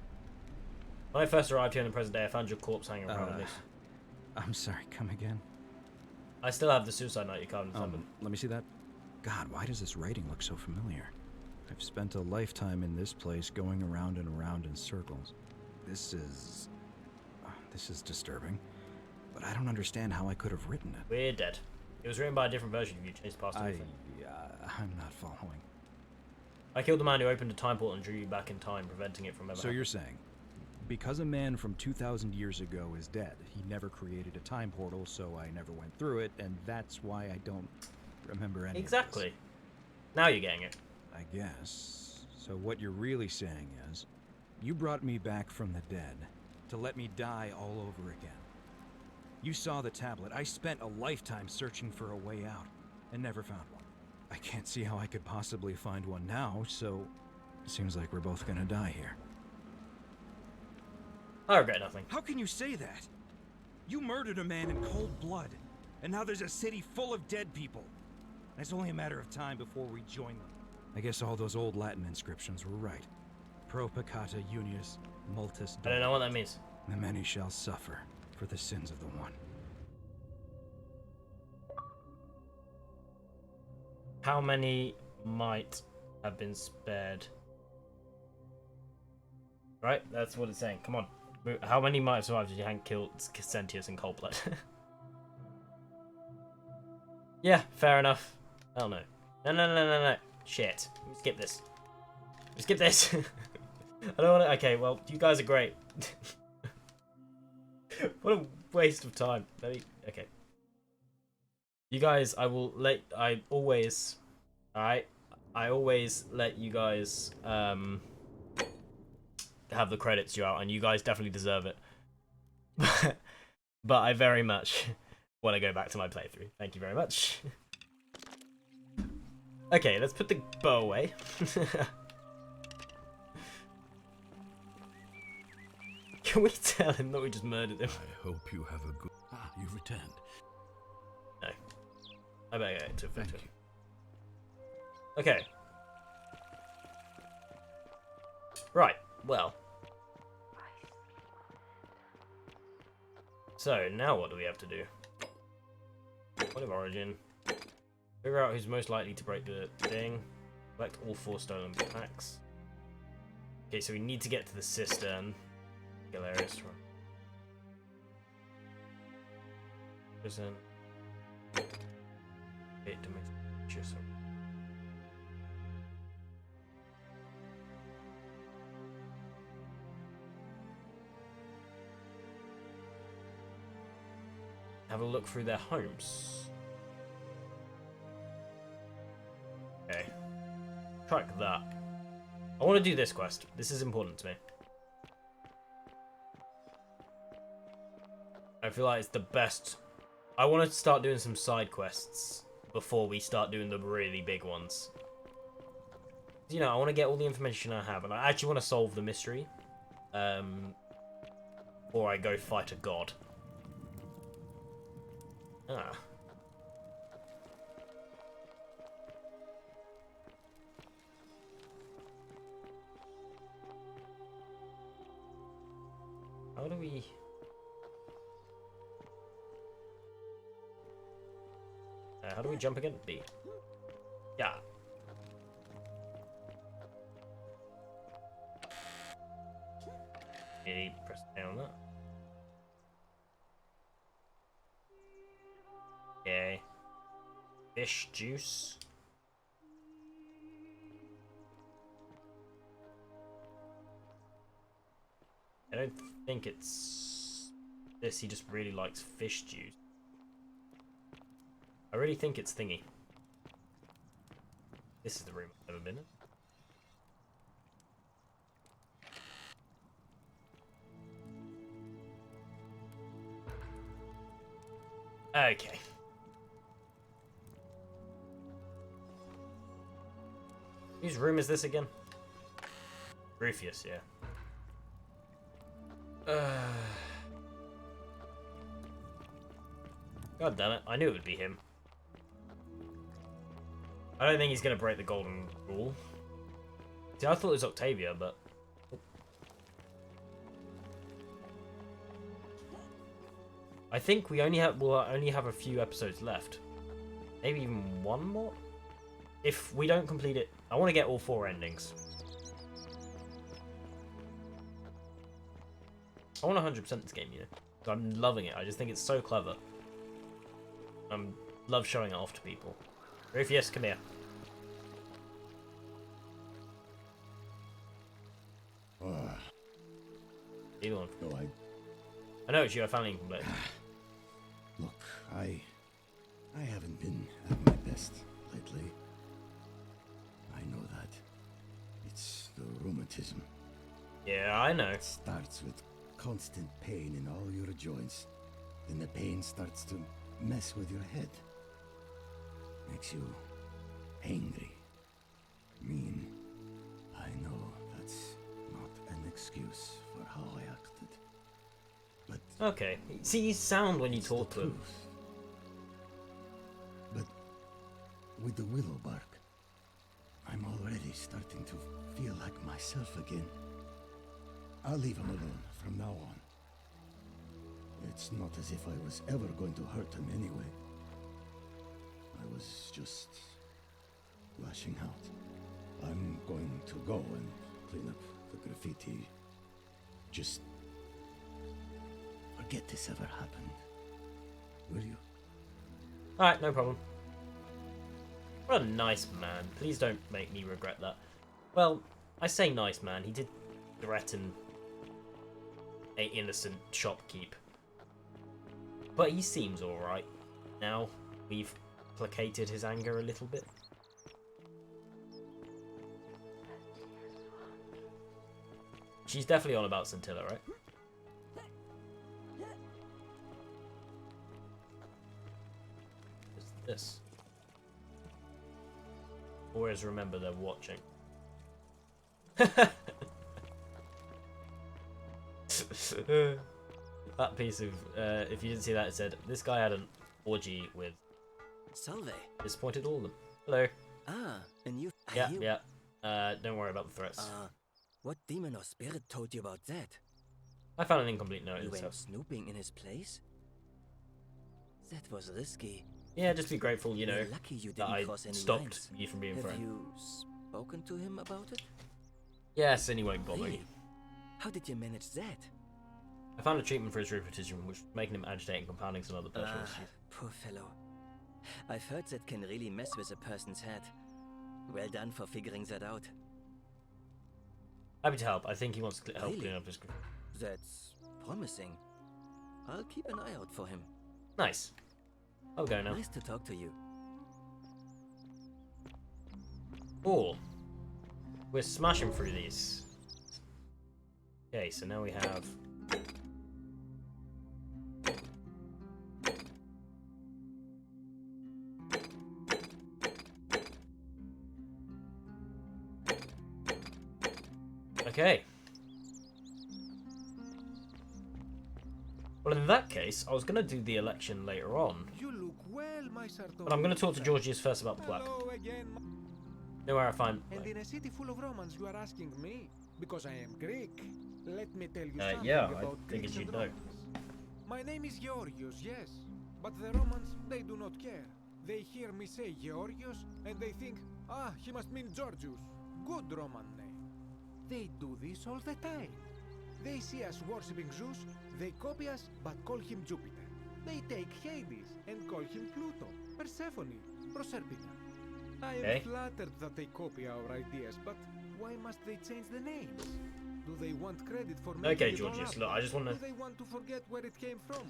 When I first arrived here in the present day, I found your corpse hanging around in this. I'm sorry, come again? I still have the suicide note you carved in something. Let me see that. God, why does this writing look so familiar? I've spent a lifetime in this place going around and around in circles. This is disturbing. But I don't understand how I could have written it. We're dead. It was written by a different version of you, changed past everything. I'm not following. I killed the man who opened a time portal and drew you back in time, preventing it from ever So you're saying, because a man from 2,000 years ago is dead, he never created a time portal, so I never went through it, and that's why I don't remember any Exactly. of this. Now you're getting it. I guess. So what you're really saying is, you brought me back from the dead to let me die all over again. You saw the tablet. I spent a lifetime searching for a way out, and never found one. I can't see how I could possibly find one now, so it seems like we're both gonna die here. I regret nothing. How can you say that? You murdered a man in cold blood, and now there's a city full of dead people. And it's only a matter of time before we join them. I guess all those old Latin inscriptions were right. Pro peccata unius multis I don't know what that means. The many shall suffer for the sins of the one. How many might have been spared? Right, that's what it's saying. Come on. How many might have survived if you hadn't killed Sentius in cold blood? Yeah, fair enough. Hell no. No. Shit. Skip this. Skip this. I don't want to. Okay, well, you guys are great. What a waste of time. Okay. You guys, I always let you guys have the credits due out, and you guys definitely deserve it. But I very much want to go back to my playthrough. Thank you very much. Okay, let's put the bow away. Can we tell him that we just murdered him? I hope you have a good... Ah, you've returned. No. I better get to it. Okay. Right, well. So, now what do we have to do? Point of origin. Figure out who's most likely to break the thing. Collect all 4 stolen packs. Okay, so we need to get to the cistern. Hilarious. Prison. Bit to make sure. Have a look through their homes. Okay. Track that. I want to do this quest. This is important to me. I feel like it's the best. I want to start doing some side quests before we start doing the really big ones. You know, I want to get all the information I have, and I actually want to solve the mystery. Or I go fight a god. Ah. How do we... how do we jump again? B. Yeah. Okay, press down on that. Okay. Fish juice. I don't think it's this. He just really likes fish juice. I really think it's thingy. This is the room I've never been in. Okay. Whose room is this again? Rufus, yeah. God damn it, I knew it would be him. I don't think he's gonna break the golden rule. See, I thought it was Octavia, but... I think we'll only have a few episodes left. Maybe even one more? If we don't complete it... I want to get all 4 endings. I want 100% this game, you know. I'm loving it. I just think it's so clever. Love showing it off to people. Rufus, come here. Either one. No, I know it's you. I finally incomplete. Look, I haven't been at my best lately. I know that. It's the rheumatism. Yeah, I know. It starts with constant pain in all your joints. Then the pain starts to mess with your head. Makes you angry, mean. I know that's not an excuse for how I acted. But okay. See, you sound when you talk to him. But with the willow bark, I'm already starting to feel like myself again. I'll leave him alone from now on. It's not as if I was ever going to hurt him anyway. I was just lashing out. I'm going to go and clean up the graffiti. Just forget this ever happened. Will you? Alright, no problem. What a nice man. Please don't make me regret that. Well, I say nice man. He did threaten an innocent shopkeep. But he seems alright. Now we've placated his anger a little bit. She's definitely on about Scintilla, right? What's this? Always remember they're watching. That piece of, if you didn't see that, it said, this guy had an orgy with... Salve. Disappointed all of them. Hello. Ah, and you... Yeah, yeah. Don't worry about the threats. What demon or spirit told you about that? I found an incomplete note. You So. went snooping in his place? That was risky. Yeah, just be grateful, you know, You're lucky you that didn't I cross any stopped lines. you from being Have friend. you spoken to him about it? Yes, and he won't bother Really? you. How did you manage that? I found a treatment for his rheumatism, which was making him agitated and compounding some other personal issues. Poor fellow. I've heard that can really mess with a person's head. Well done for figuring that out. Happy to help. I think he wants to help Really? clean up his... That's promising. I'll keep an eye out for him. Nice. I'll go now. Nice to talk to you. Cool. We're smashing through these. Okay, so now we have... Okay. Well, in that case, I was going to do the election later on. You look well, my Sartorius. But I'm going to talk to Georgius first about Plaque. Hello again. Know where I find... And in a city full of Romans, you are asking me? Because I am Greek. Let me tell you something yeah, about I figured Greeks you'd and know. Romans. My name is Georgios, yes. But the Romans, they do not care. They hear me say Georgios, and they think, ah, he must mean Georgius. Good Roman name. They do this all the time. They see us worshipping Zeus, they copy us, but call him Jupiter. They take Hades and call him Pluto, Persephone, Proserpina. I am flattered that they copy our ideas, but why must they change the names? Do they want credit for making Okay, it all Georgius, up? look, I just want to... Do they want to forget where it came from?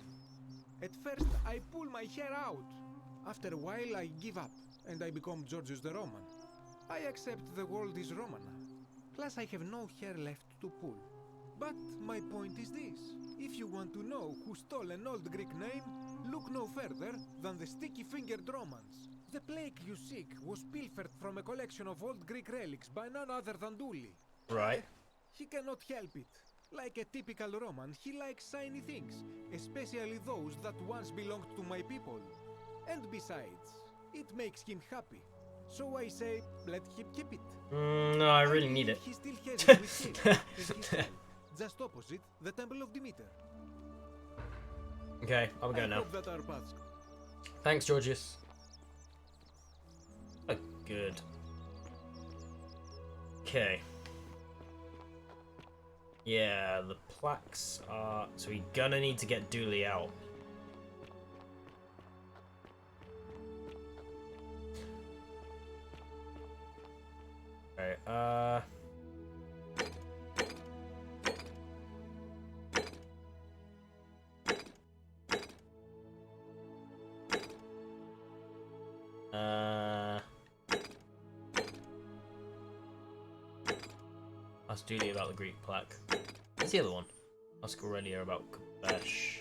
At first, I pull my hair out. After a while, I give up, and I become Georgius the Roman. I accept the world is Roman now. Plus, I have no hair left to pull. But my point is this. If you want to know who stole an old Greek name, look no further than the sticky-fingered Romans. The plague you seek was pilfered from a collection of old Greek relics by none other than Dully. Right. He cannot help it. Like a typical Roman, he likes shiny things, especially those that once belonged to my people. And besides, it makes him happy. So I say, let him keep it. no, I really need it. He still has it with him, in his cell, just opposite the Temple of Demeter. Okay, I'll go I now. hope that our paths... Thanks, Georgius. Oh, good. Okay. Yeah, the plaques are... So we're gonna need to get Dooley out. Okay, Ask Julia about the Greek plaque. What's the other one? Ask Aurelia about Kabesh.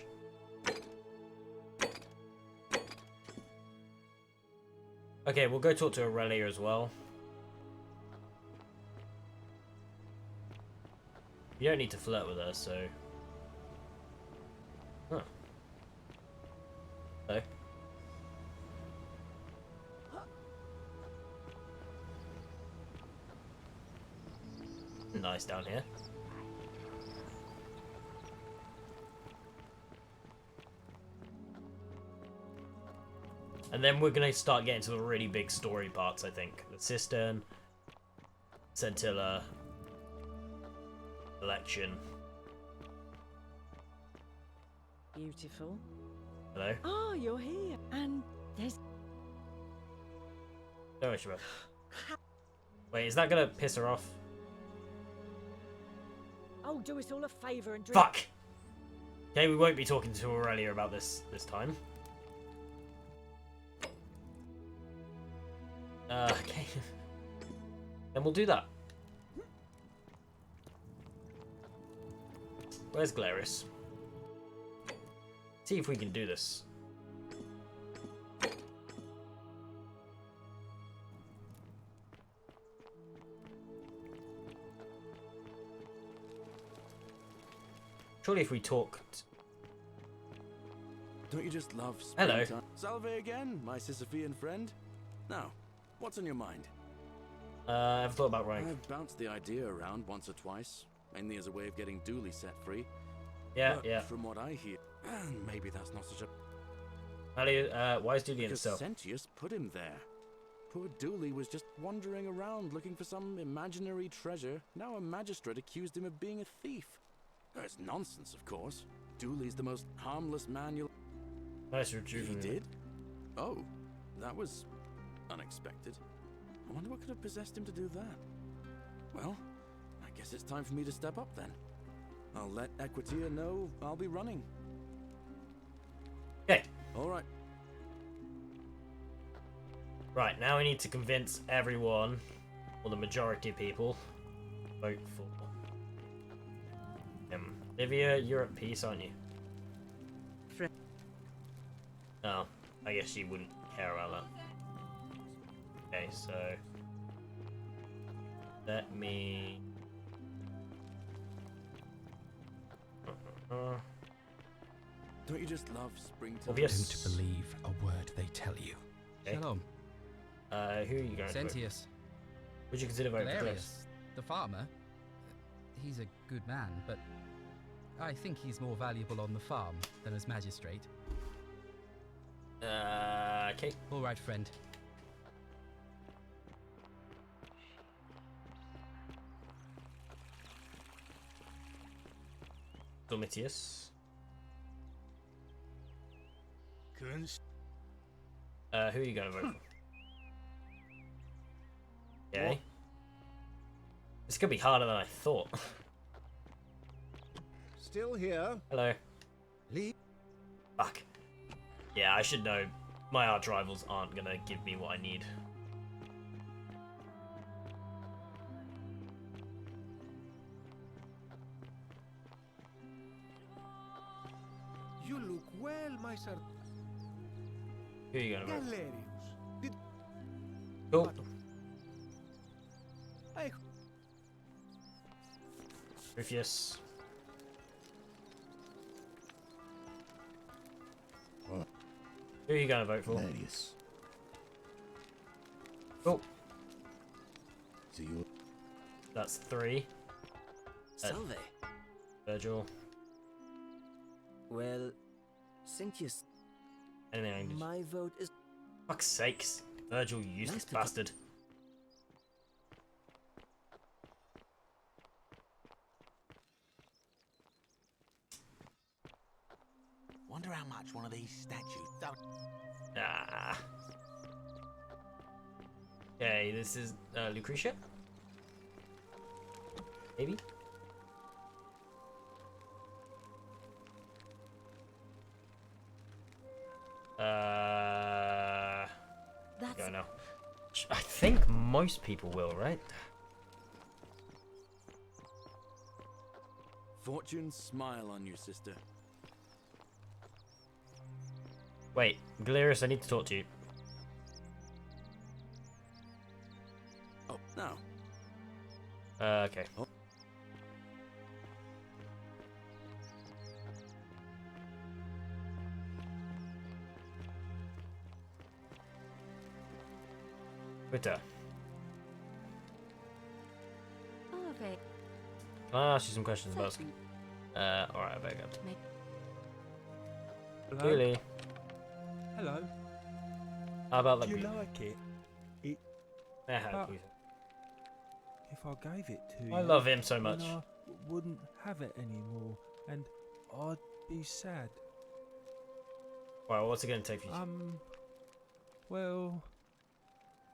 Okay, we'll go talk to Aurelia as well. You don't need to flirt with her, so... Huh. Hello. Nice down here. And then we're going to start getting to the really big story parts, I think. The Cistern, Scintilla, election. Beautiful. Hello? Oh, you're here. And there's... Don't worry about it. Wait, is that going to piss her off? Oh, do us all a favour and drink... Fuck! Okay, we won't be talking to Aurelia about this time. Okay. Then we'll do that. Where's Glaris? See if we can do this. Surely if we talked... Don't you just love Hello. springtime? Salve again, my Sisyphean friend. Now, what's on your mind? I've thought about running. I've bounced the idea around once or twice, mainly as a way of getting Dooley set free. Yeah, but yeah. From what I hear, and maybe that's not such a... Why is Dooley in because itself? Sentius put him there. Poor Dooley was just wandering around looking for some imaginary treasure. Now a magistrate accused him of being a thief. It's nonsense, of course. Dooley's the most harmless man you'll... Nice He rejuvenate. did? Oh, that was unexpected. I wonder what could have possessed him to do that. Well, I guess it's time for me to step up then. I'll let Equitia know I'll be running. Okay. All right. Right, now we need to convince everyone, or the majority of people, vote for him. Livia, you're at peace, aren't you? Oh, I guess you wouldn't care about that. Okay, so... Let me... Don't you just love springtime? Obvious. Don't believe a word they tell you. Okay. Shalom. Who are you going to vote for? Sentius. Would you consider voting for Cliff? Galerius, the farmer. He's a good man, but I think he's more valuable on the farm than as magistrate. Okay. All right, friend. Domitius. Kunst. Who are you going to vote for? Okay. This could be harder than I thought. Still here. Hello. Leave. Fuck. Yeah, I should know. My arch rivals aren't gonna give me what I need. You look well, my sir. Who are you gonna vote for? Galerius. Did... Cool. I... Rufus. What? Who are you gonna vote for? Gladius. Cool. So you... That's 3. Salve. Virgil. Well, Sentius, Anything I can do. my vote is... Fuck's sakes. Virgil, you useless Nice to bastard. Wonder how much one of these statues don't... Ah. Okay, this is Lucretia? Maybe? Go now. I think most people will, right? fortune smile on you, sister. Wait, Galerius, I need to talk to you. Oh, no. Okay. Oh. Twitter. Arve. Can I ask you some questions about... alright, very good. Hello? Really? Hello. How about Do that? you like it? Yeah, But if I gave it to you, I love him so then much. I wouldn't have it anymore, and I'd be sad. Well, what's it going to take for you? Well,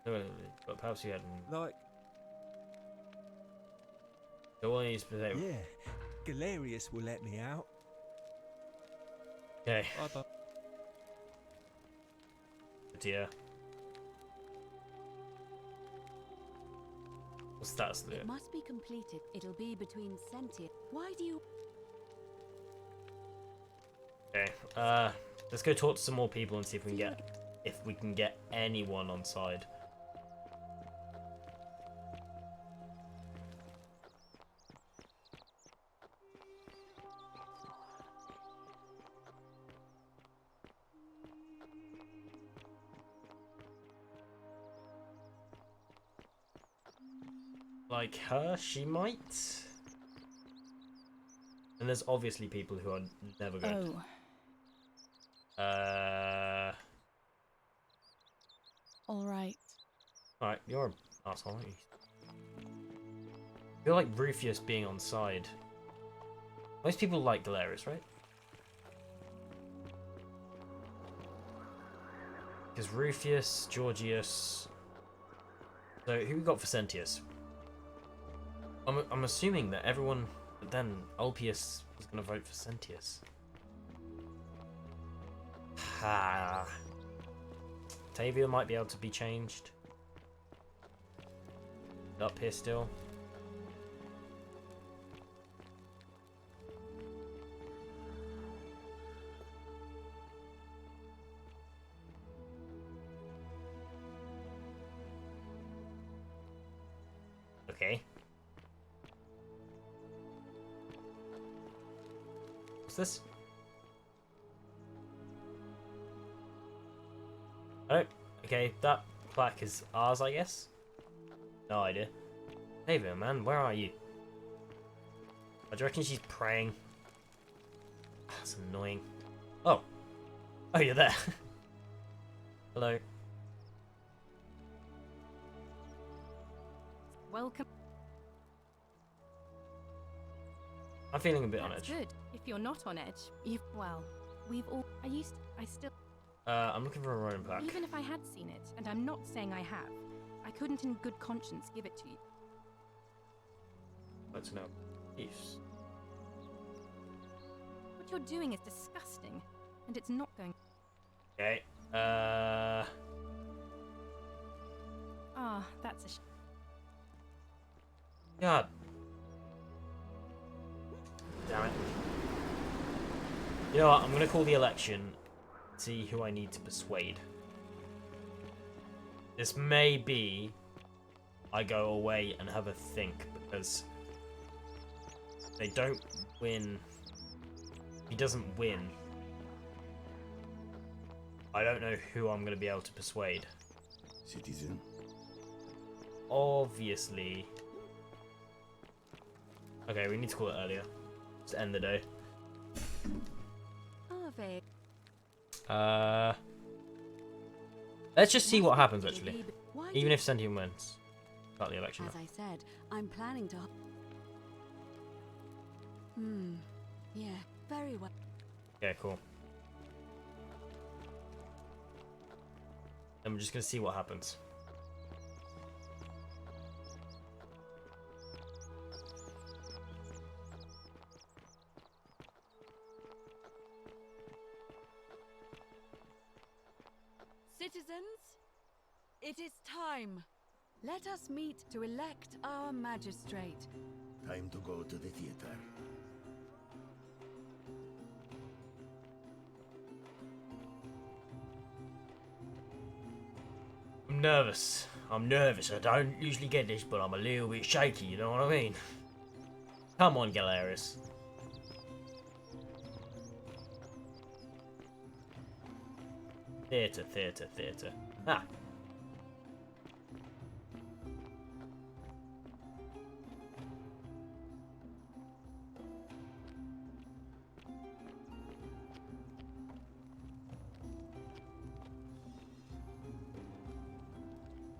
But perhaps you had... like, The one is potato. yeah, Galerius will let me out. Okay. I don't- Dear. What's that? It must be completed. It'll be between Sentia. Why do you... Okay. Let's go talk to some more people and see if we can get anyone on side. Like her, she might. And there's obviously people who are never going to. All right. Alright, you're an asshole, aren't you? I feel like Rufius being on side. Most people like Galerius, right? Because Rufius, Georgius. So who we got for Sentius? I'm assuming that everyone, but then Ulpius was going to vote for Sentius. Ha. Tavia might be able to be changed. Up here still. Okay. What's this? Oh, okay, that plaque is ours, I guess. No idea. David, man, where are you? Do you reckon she's praying? That's annoying. Oh. Oh, you're there. Hello. Welcome. I'm feeling a bit on That's edge. good. If you're not on edge, we've all. I still. I'm looking for a Ronin plaque. Even if I had seen it, and I'm not saying I have, I couldn't in good conscience give it to you. Let's know. Use. What you're doing is disgusting, and it's not going. Okay. Ah, that's a. God. Damn it. You know what? I'm gonna call the election. See who I need to persuade. This may be I go away and have a think, because they don't win. He doesn't win. I don't know who I'm going to be able to persuade. Citizen. Obviously. Okay, we need to call it earlier. Just end the day. Arve. Let's just see what happens, actually. Why Even do- if Sentium wins. About the election. As I said, I'm planning to. Yeah, very well. Yeah, cool. And we're just gonna see what happens. Citizens, it is time. Let us meet to elect our magistrate. Time to go to the theater. I'm nervous. I'm nervous. I don't usually get this, but I'm a little bit shaky, you know what I mean? Come on, Galerius. Theatre, theatre, theatre. Ah.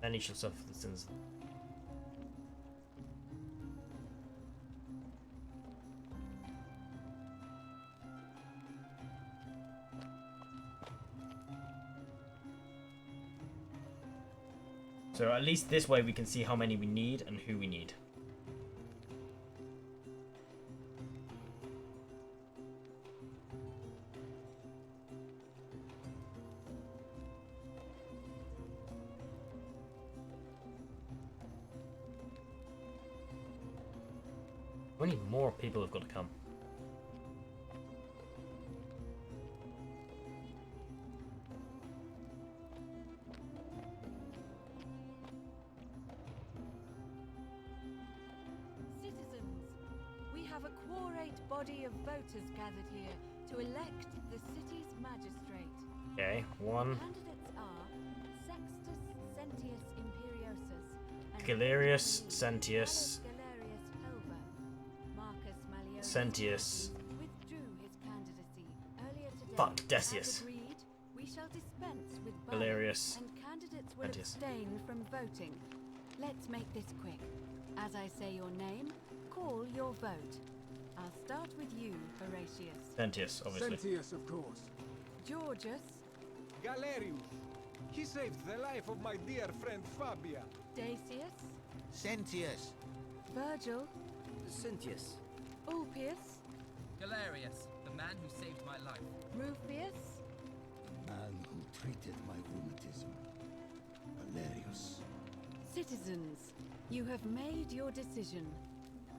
Then he shall suffer the sins. So at least this way we can see how many we need and who we need. How many more people have got to come? Citizens, we have a quorate body of voters gathered here to elect the city's magistrate. Okay, one. Candidates are Sextus Sentius Imperiosus and Galerius, Sentius, Galerius Helver. Marcus Malleolus Sentius. withdrew his candidacy earlier today. Fuck, As Decius. agreed, we shall dispense with ballots, Galerius, and candidates will Sentius. abstain from voting. Let's make this quick. As I say your name, call your vote. I'll start with you, Horatius. Sentius, obviously. Sentius, of course. Georgius. Galerius. He saved the life of my dear friend Fabia. Dacius. Sentius. Virgil. Sentius. Ulpius. Galerius, the man who saved my life. Rufius. The man who treated my rheumatism. Valerius. Citizens, you have made your decision.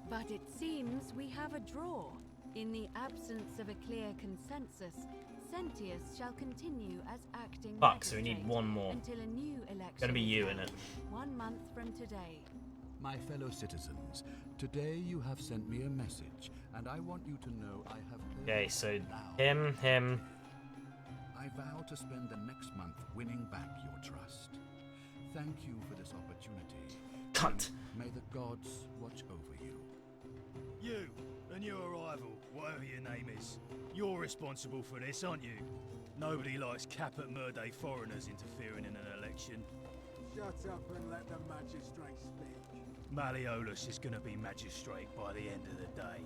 But it seems we have a draw. In the absence of a clear consensus, Sentius shall continue as acting Fuck, so we need magistrate one more. until a new election Gonna be is you, held, innit? 1 month from today. My fellow citizens, today you have sent me a message, and I want you to know I have heard Okay, so loud. him. I vow to spend the next month winning back your trust. Thank you for this opportunity. Cunt. May the gods watch over you. You and your rival, whatever your name is, you're responsible for this, aren't you? Nobody likes Caput Murday foreigners interfering in an election. Shut up and let the magistrate speak. Malleolus is going to be magistrate by the end of the day.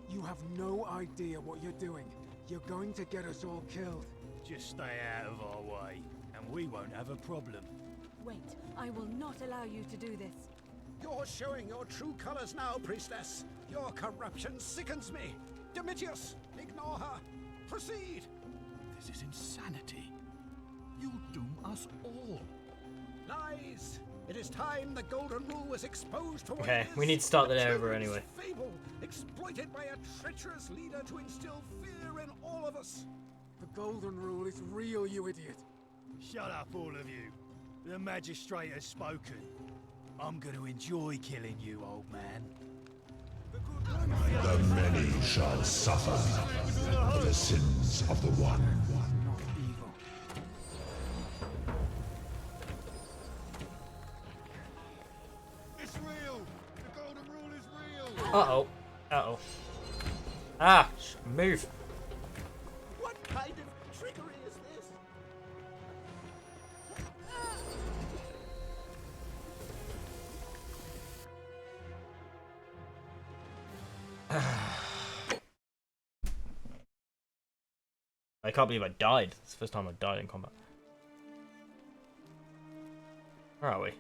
You have no idea what you're doing. You're going to get us all killed. Just stay out of our way, and we won't have a problem. Wait, I will not allow you to do this. You're showing your true colors now, priestess. Your corruption sickens me. Domitius, ignore her. Proceed. This is insanity. You'll doom us all. Lies. It is time the Golden Rule was exposed for what Okay, it is. we need to start that A over children's anyway. Fable exploited by a treacherous leader to instill fear in all of us. The Golden Rule is real, you idiot. Shut up, all of you. The magistrate has spoken. I'm going to enjoy killing you, old man. The many shall suffer for the sins of the one. It's real! The Golden Rule is real! Uh-oh. Uh-oh. Ah! Move. What kind of trickery is this? I can't believe I died. It's the first time I died in combat. Where are we?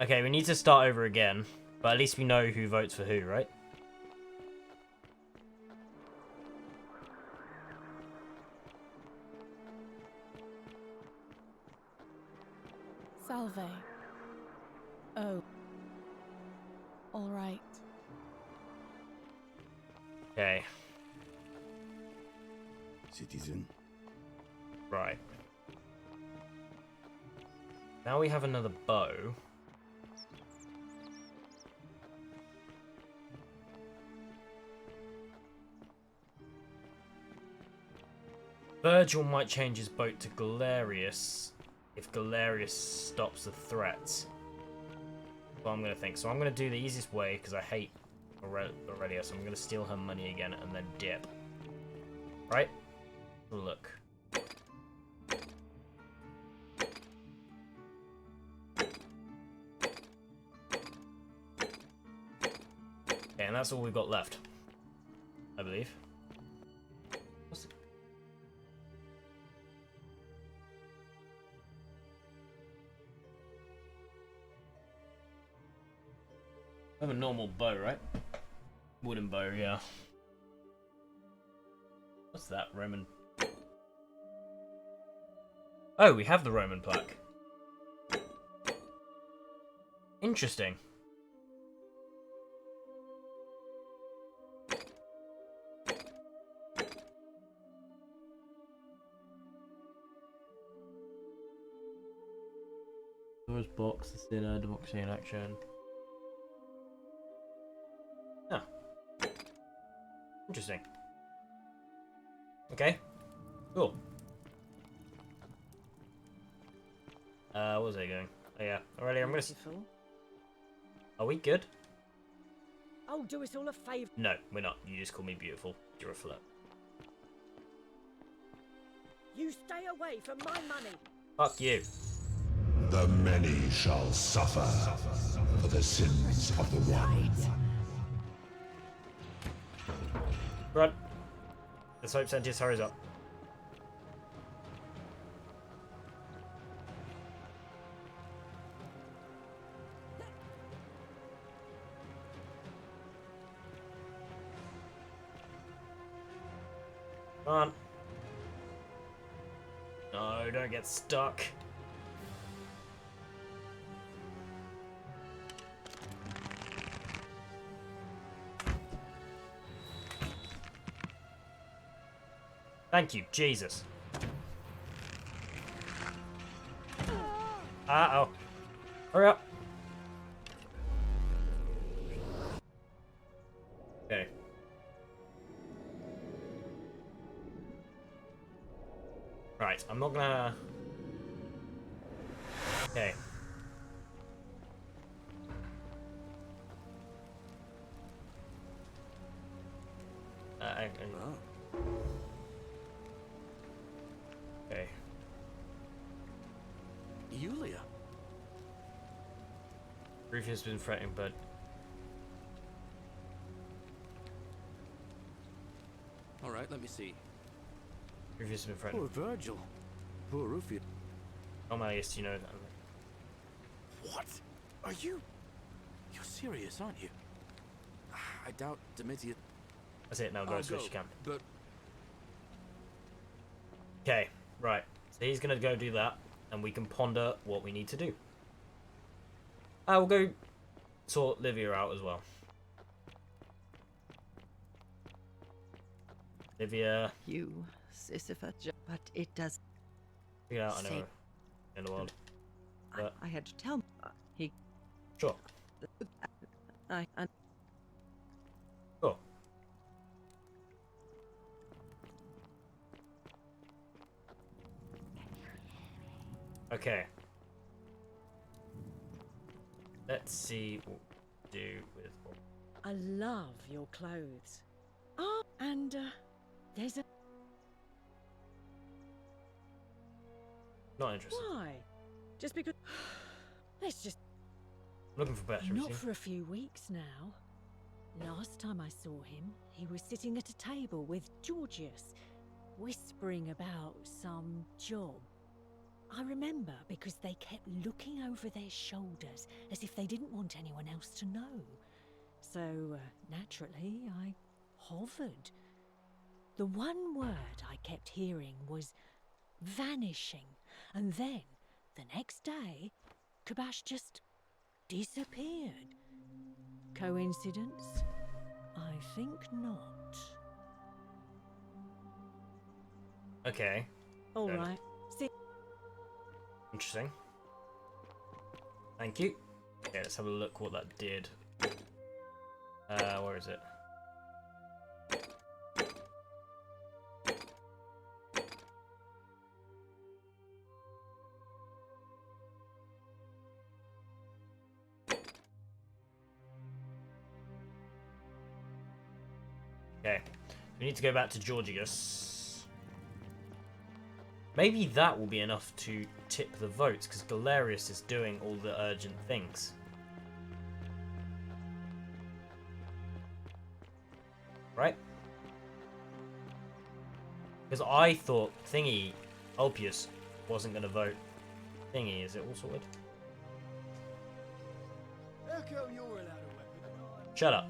Okay, we need to start over again. But at least we know who votes for who, right? Salve. Oh. All right. Okay. Citizen. Right. Now we have another bow. Virgil might change his boat to Galerius if Galerius stops the threat. What I'm gonna think. So I'm gonna do the easiest way because I hate Aurelia. So I'm gonna steal her money again and then dip. Right? Look. Okay, and that's all we've got left, I believe. What's it? I have a normal bow, right? Wooden bow, yeah. What's that, Roman? Oh, we have the Roman plaque. Interesting. Doors box, the sinner, democracy in action. Ah. Interesting. Okay. Cool. What was I going? Oh yeah. Alrighty, I'm gonna. Are we good? Oh, do us all a favour. No, we're not. You just call me beautiful. You're a flirt. You stay away from my money. Fuck you. The many shall suffer for the sins of the one. Run. Let's hope Sentius hurries up. Come on. No, don't get stuck. Thank you, Jesus. Uh-oh. Hurry up. Okay. Right, I'm not gonna... Okay. Okay. Yulia. Rufus has been threatening, but... Alright, let me see. Rufus has been threatening. Poor Virgil. Poor Rufus. Oh my, yes, you know that. What? Are you... You're serious, aren't you? I doubt Domitius... That's it, now go as switch you can. But... Okay, right. So he's gonna go do that, and we can ponder what we need to do. I will go sort Livia out as well. Livia. You, Sisyphus, but it does. Figure out, I know, in the world. But I had to tell he. Sure. I. Cool. Okay. Let's see what we do with. I love your clothes. Oh, and there's a. Not interested. Why? Just because. Let's just. Looking for better. Not for a few weeks now. Last time I saw him, he was sitting at a table with Georgius, whispering about some job. I remember because they kept looking over their shoulders as if they didn't want anyone else to know. So, naturally, I hovered. The one word I kept hearing was vanishing, and then, the next day, Kabash just disappeared. Coincidence? I think not. Okay. All right. See. Interesting. Thank you. Okay, let's have a look what that did. Where is it? Okay, we need to go back to Georgius. Maybe that will be enough to tip the votes, because Galerius is doing all the urgent things. Right? Because I thought Thingy, Ulpius, wasn't going to vote Thingy. Is it all sorted? How come you're allowed a weapon and I'm... Shut up.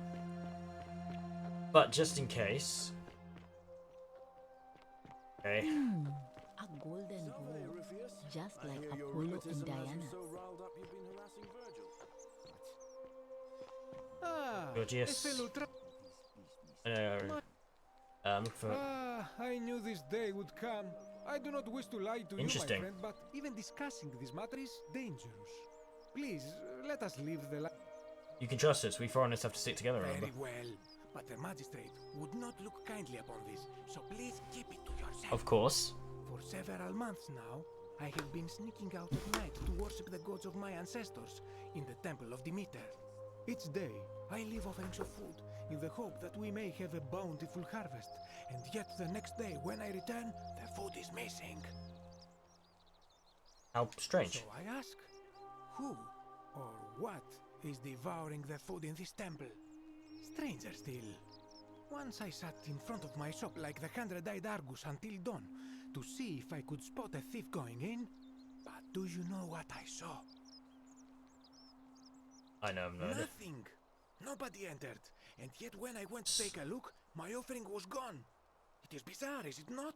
But just in case. Okay. A golden bow, just like Apollo and Diana. Georgius. Look for. I knew this day would come. I do not wish to lie to you, my Interesting. friend, but even discussing this matter is dangerous. Please, let us leave the life. You can trust us. We foreigners have to stick together, remember? Very well, but the magistrate would not look kindly upon this, so please keep it to yourself. Of course. For several months now, I have been sneaking out at night to worship the gods of my ancestors in the temple of Demeter. Each day, I leave offerings of food in the hope that we may have a bountiful harvest, and yet the next day when I return, the food is missing. How strange. So I ask, who or what is devouring the food in this temple? Stranger still. Once I sat in front of my shop like the 100-eyed Argus until dawn to see if I could spot a thief going in. But do you know what I saw? I know, no. Nothing. Nobody entered. And yet when I went to take a look, my offering was gone. It is bizarre, is it not?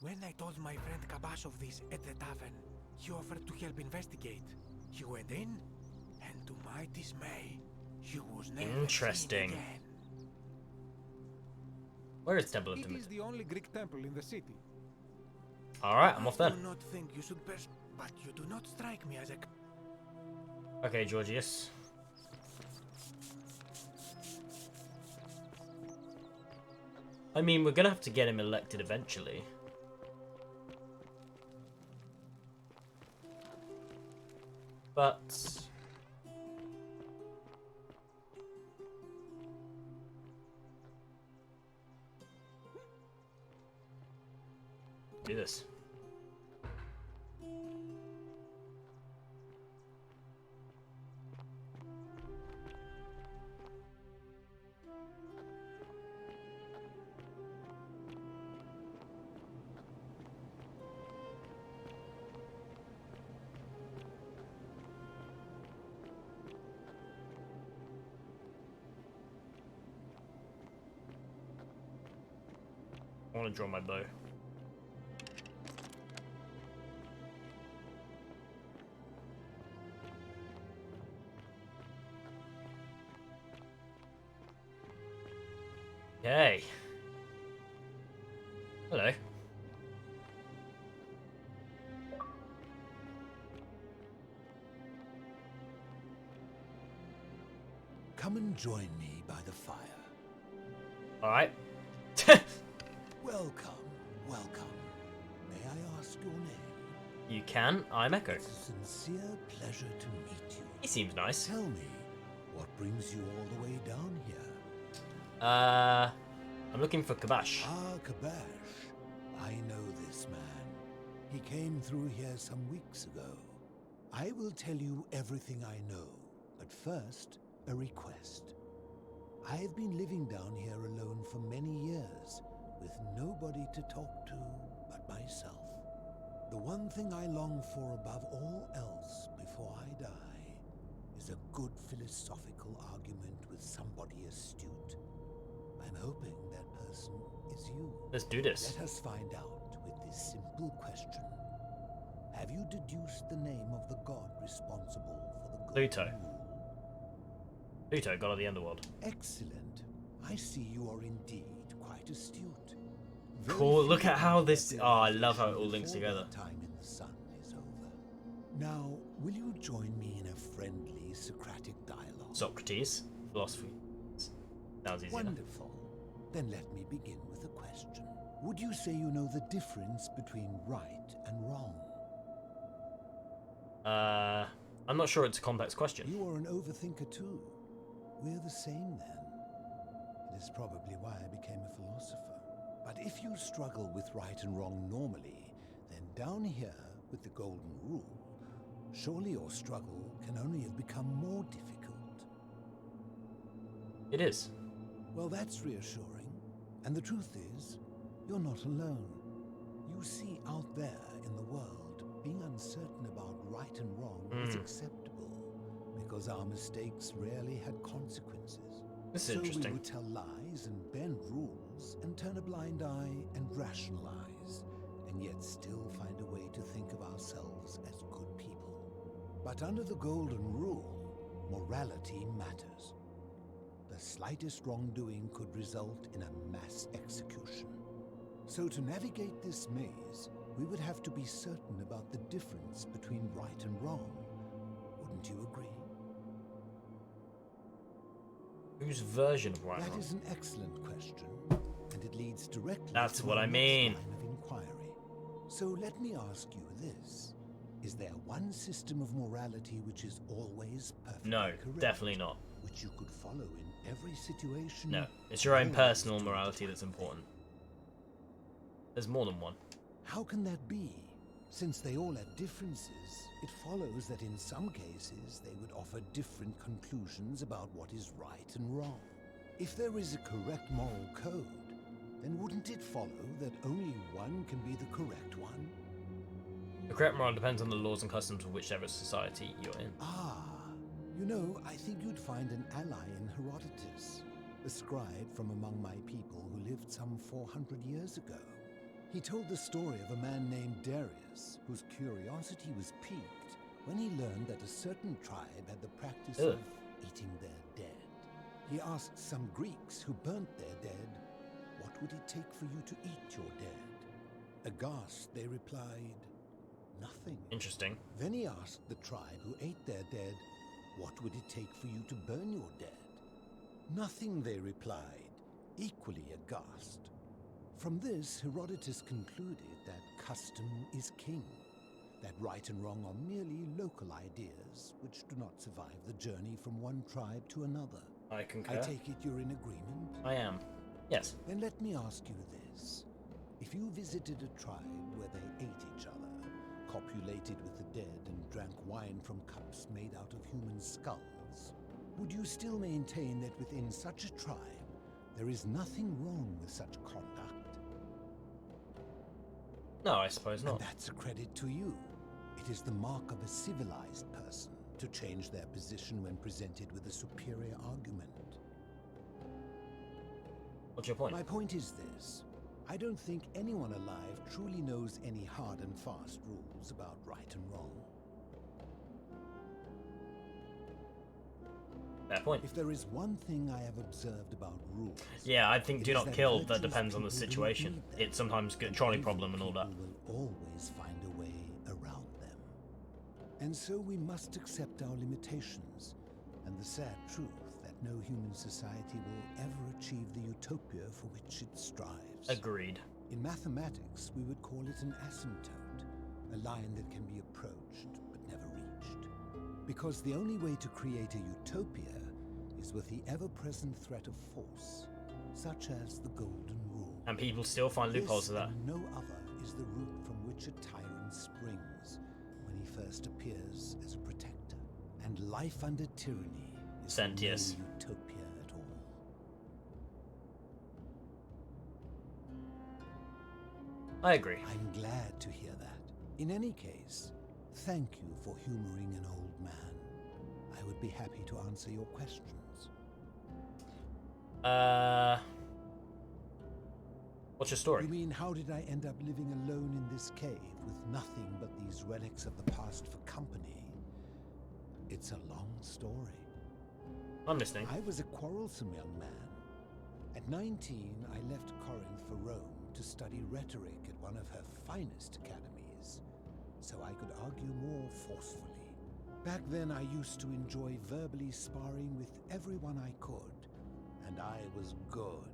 When I told my friend Kabash of this at the tavern, he offered to help investigate. He went in, and to my dismay, he was never Interesting. seen again. Where is Temple of It Demeter? is the only Greek temple in the city. Alright, I'm off then. I do not think you should but you do not strike me as a... Okay, Georgius. I mean, we're gonna have to get him elected eventually. But... do this. I want to draw my bow. Okay. Hello. Come and join me by the fire. Alright. Welcome, welcome. May I ask your name? You can. I'm Echo. It's a sincere pleasure to meet you. He seems nice. Tell me, what brings you all the way down here? I'm looking for Kabash. Ah, Kabash. I know this man. He came through here some weeks ago. I will tell you everything I know, but first, a request. I have been living down here alone for many years, with nobody to talk to but myself. The one thing I long for above all else before I die is a good philosophical argument with somebody astute. I'm hoping that person is you. Let's do this. Let us find out with this simple question. Have you deduced the name of the god responsible for the Pluto. Pluto, god of the underworld. Excellent. I see you are indeed quite astute. Cool. Look at how this. Oh, I love how it all links together. Time in the sun is over. Now, Will you join me in a friendly Socratic dialogue? Socrates, philosophy. Sounds easier. Wonderful. Then let me begin with a question. Would you say you know the difference between right and wrong? I'm not sure it's a complex question. You are an overthinker too. We're the same then. It is probably why I became a philosopher. But if you struggle with right and wrong normally, then down here with the golden rule, surely your struggle can only have become more difficult. It is. Well, that's reassuring. And the truth is, you're not alone. You see, out there in the world, being uncertain about right and wrong is acceptable, because our mistakes rarely had consequences. This is So interesting. we would tell lies and bend rules and turn a blind eye and rationalize, and yet still find a way to think of ourselves as good people. But under the golden rule, morality matters. The slightest wrongdoing could result in a mass execution. So to navigate this maze, we would have to be certain about the difference between right and wrong. Wouldn't you agree? Whose version of right and That wrong? is an excellent question, and it leads directly That's to what our I next mean. line of inquiry. So let me ask you this. Is there one system of morality which is always perfectly No, correct, definitely not. which you could follow in every situation? No, it's your own always personal do morality that's important. There's more than one. How can that be? Since they all have differences, it follows that in some cases they would offer different conclusions about what is right and wrong. If there is a correct moral code, then wouldn't it follow that only one can be the correct one? The correct moral depends on the laws and customs of whichever society you're in. Ah, you know, I think you'd find an ally in Herodotus, a scribe from among my people who lived some 400 years ago. He told the story of a man named Darius, whose curiosity was piqued when he learned that a certain tribe had the practice of eating their dead. He asked some Greeks who burnt their dead, "What would it take for you to eat your dead?" Aghast, they replied, "Nothing." Interesting. Then he asked the tribe who ate their dead, "What would it take for you to burn your dead?" "Nothing," they replied, equally aghast. From this, Herodotus concluded that custom is king, that right and wrong are merely local ideas which do not survive the journey from one tribe to another. I concur. I take it you're in agreement? I am. Yes. Then let me ask you this. If you visited a tribe where they ate each other, copulated with the dead, and drank wine from cups made out of human skulls, would you still maintain that within such a tribe there is nothing wrong with such conduct? No, I suppose not. And that's a credit to you. It is the mark of a civilized person to change their position when presented with a superior argument. What's your point? My point is this. I don't think anyone alive truly knows any hard and fast rules about right and wrong. Fair point. If there is one thing I have observed about rules... Yeah, I think it do is not that kill, that virtuous depends on the people do not situation. need them, It's sometimes a and trolley evil problem and all that. people will always find a way around them. And so we must accept our limitations, and the sad truth that no human society will ever achieve the utopia for which it strives. Agreed. In mathematics, we would call it an asymptote, a line that can be approached but never reached. Because the only way to create a utopia is with the ever-present threat of force, such as the Golden Rule. And people still find loopholes to that. And no other is the root from which a tyrant springs when he first appears as a protector. And life under tyranny is Sentius. no utopia at all. I agree. I'm glad to hear that. In any case, thank you for humoring an old man. I would be happy to answer your questions. What's your story? You mean, how did I end up living alone in this cave with nothing but these relics of the past for company? It's a long story. I'm listening. I was a quarrelsome young man. At 19, I left Corinth for Rome to study rhetoric at one of her finest academies, so I could argue more forcefully. Back then, I used to enjoy verbally sparring with everyone I could, and I was good.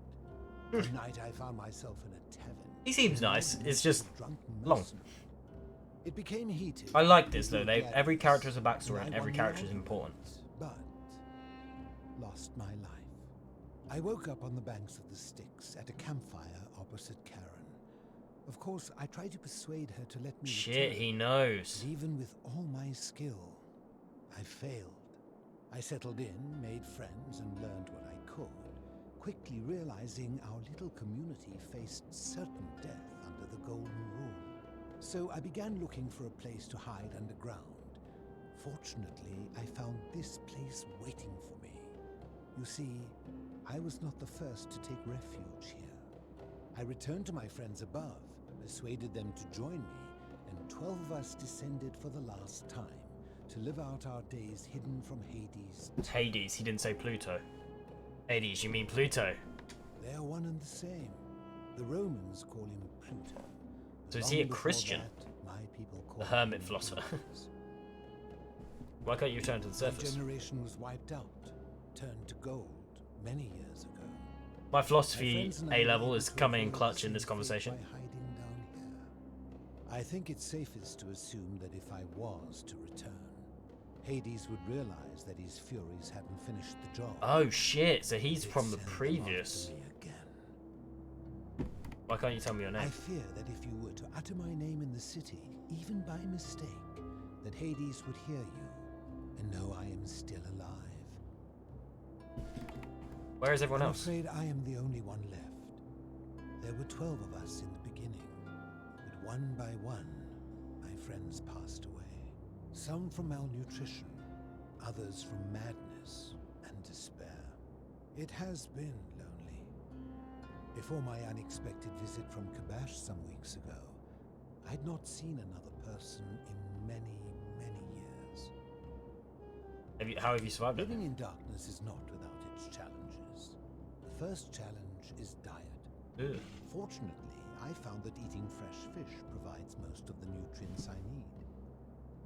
One night, I found myself in a tavern. He seems nice. It's just long. It became heated. I like this though. Every character has a backstory and every character is important. But lost my life. I woke up on the banks of the Styx at a campfire opposite Karen. Of course, I tried to persuade her to let me Shit, return, he knows. but even with all my skill, I failed. I settled in, made friends, and learned what I could, quickly realizing our little community faced certain death under the Golden Rule. So I began looking for a place to hide underground. Fortunately, I found this place waiting for me. You see, I was not the first to take refuge here. I returned to my friends above, persuaded them to join me, and 12 of us descended for the last time to live out our days hidden from Hades. Hades, he didn't say Pluto. Hades, you mean Pluto? They are one and the same. The Romans call him Pluto. So is he a Christian? My people call The hermit him philosopher. Hades. Why can't you return to the My surface? generation was wiped out, turned to gold many years ago. My philosophy My friends and I A were level able is to coming avoid clutch the in this same fate conversation. by hiding down here. I think it's safest to assume that if I was to return, Hades would realize that his furies hadn't finished the job. Oh shit, so he's They'd from the send them previous. after me again. Why can't you tell me your I name? fear that if you were to utter my name in the city, even by mistake, that Hades would hear you and know I am still alive. Where is everyone I'm else? afraid I am the only one left. There were 12 of us in the beginning, but one by one, my friends passed away. Some from malnutrition, others from madness and despair. It has been lonely. Before my unexpected visit from Kabash some weeks ago, I'd not seen another person in many, many years. How have you survived it? Living in darkness is not without its challenges. The first challenge is diet. Ugh. Fortunately, I found that eating fresh fish provides most of the nutrients I need.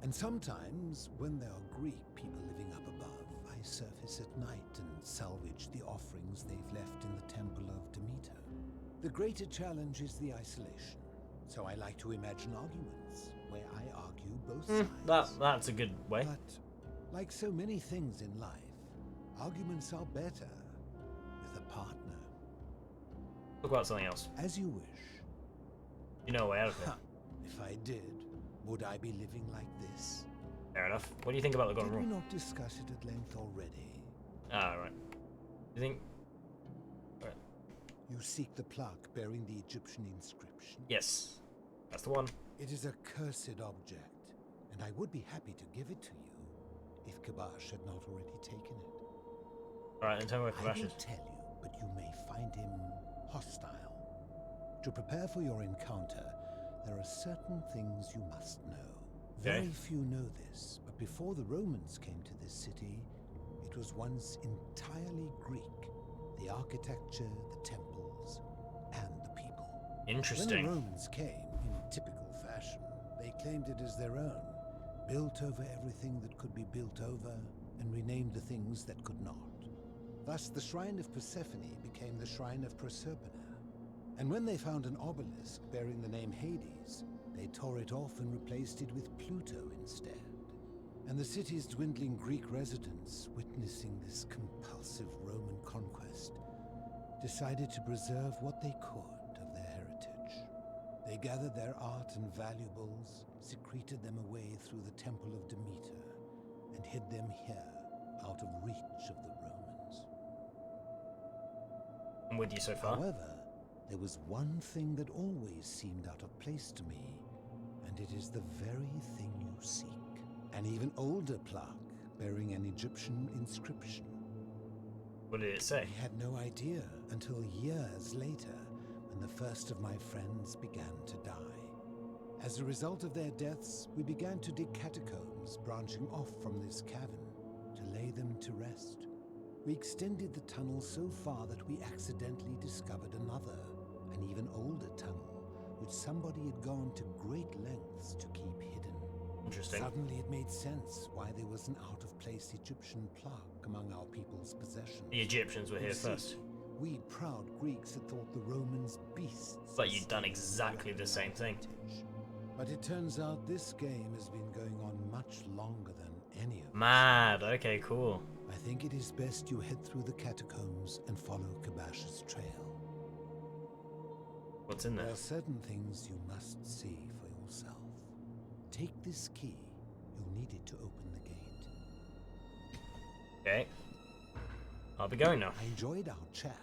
And sometimes, when there are Greek people living up above, I surface at night and salvage the offerings they've left in the Temple of Demeter. The greater challenge is the isolation, so I like to imagine arguments where I argue both sides. That's a good way. But, like so many things in life, arguments are better with a partner. Talk about something else. As you wish. You know a way out of it. If I did, would I be living like this? Fair enough. What do you think about the Golden Did we Rule? not discuss it at length already? Ah, right. You think? Right. You seek the plaque bearing the Egyptian inscription. Yes, that's the one. It is a cursed object, and I would be happy to give it to you if Kabash had not already taken it. All right, then tell me where I Kabash will is. tell you, but you may find him hostile. To prepare for your encounter, there are certain things you must know. Okay. Very few know this, but before the Romans came to this city, it was once entirely Greek. The architecture, the temples, and the people. Interesting. When the Romans came, in typical fashion, they claimed it as their own, built over everything that could be built over, and renamed the things that could not. Thus, the Shrine of Persephone became the Shrine of Proserpina. And when they found an obelisk bearing the name Hades, they tore it off and replaced it with Pluto instead. And the city's dwindling Greek residents, witnessing this compulsive Roman conquest, decided to preserve what they could of their heritage. They gathered their art and valuables, secreted them away through the Temple of Demeter, and hid them here, out of reach of the Romans. I'm with you so far. However, there was one thing that always seemed out of place to me, and it is the very thing you seek. An even older plaque bearing an Egyptian inscription. What did it say? I had no idea until years later, when the first of my friends began to die. As a result of their deaths, we began to dig catacombs branching off from this cavern to lay them to rest. We extended the tunnel so far that we accidentally discovered another, an even older tunnel, which somebody had gone to great lengths to keep hidden. Interesting. Suddenly it made sense why there was an out-of-place Egyptian plaque among our people's possessions. The Egyptians were You here see, first. We proud Greeks had thought the Romans beasts. But you'd done exactly the same thing. But it turns out this game has been going on much longer than any of us. Mad. Okay, cool. I think it is best you head through the catacombs and follow Kabash's trail. What's in there? There are certain things you must see for yourself. Take this key. You'll need it to open the gate. Okay. I'll be going now. I enjoyed our chat,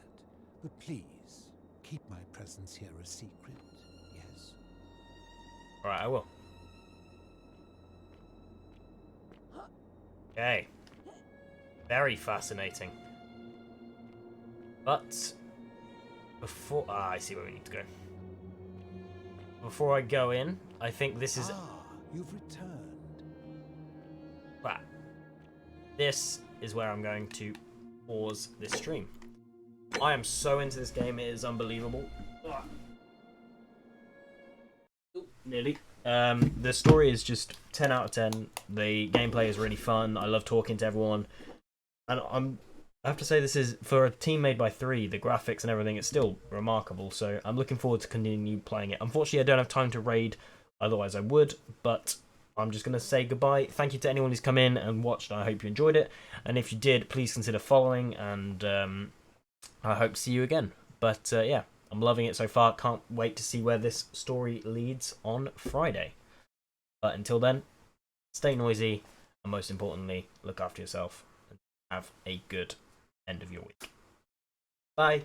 but please keep my presence here a secret. Yes? Alright, I will. Okay. Very fascinating. But before I see where we need to go. Before I go in, I think this is You've returned. Right. This is where I'm going to pause this stream. I am so into this game, it is unbelievable. Nearly. The story is just 10 out of 10. The gameplay is really fun. I love talking to everyone. And I have to say, this is, for a team made by 3, the graphics and everything, it's still remarkable. So I'm looking forward to continue playing it. Unfortunately, I don't have time to raid, otherwise I would. But I'm just going to say goodbye. Thank you to anyone who's come in and watched. I hope you enjoyed it. And if you did, please consider following. And I hope to see you again. But yeah, I'm loving it so far. Can't wait to see where this story leads on Friday. But until then, stay noisy. And most importantly, look after yourself. And have a good end of your week. Bye.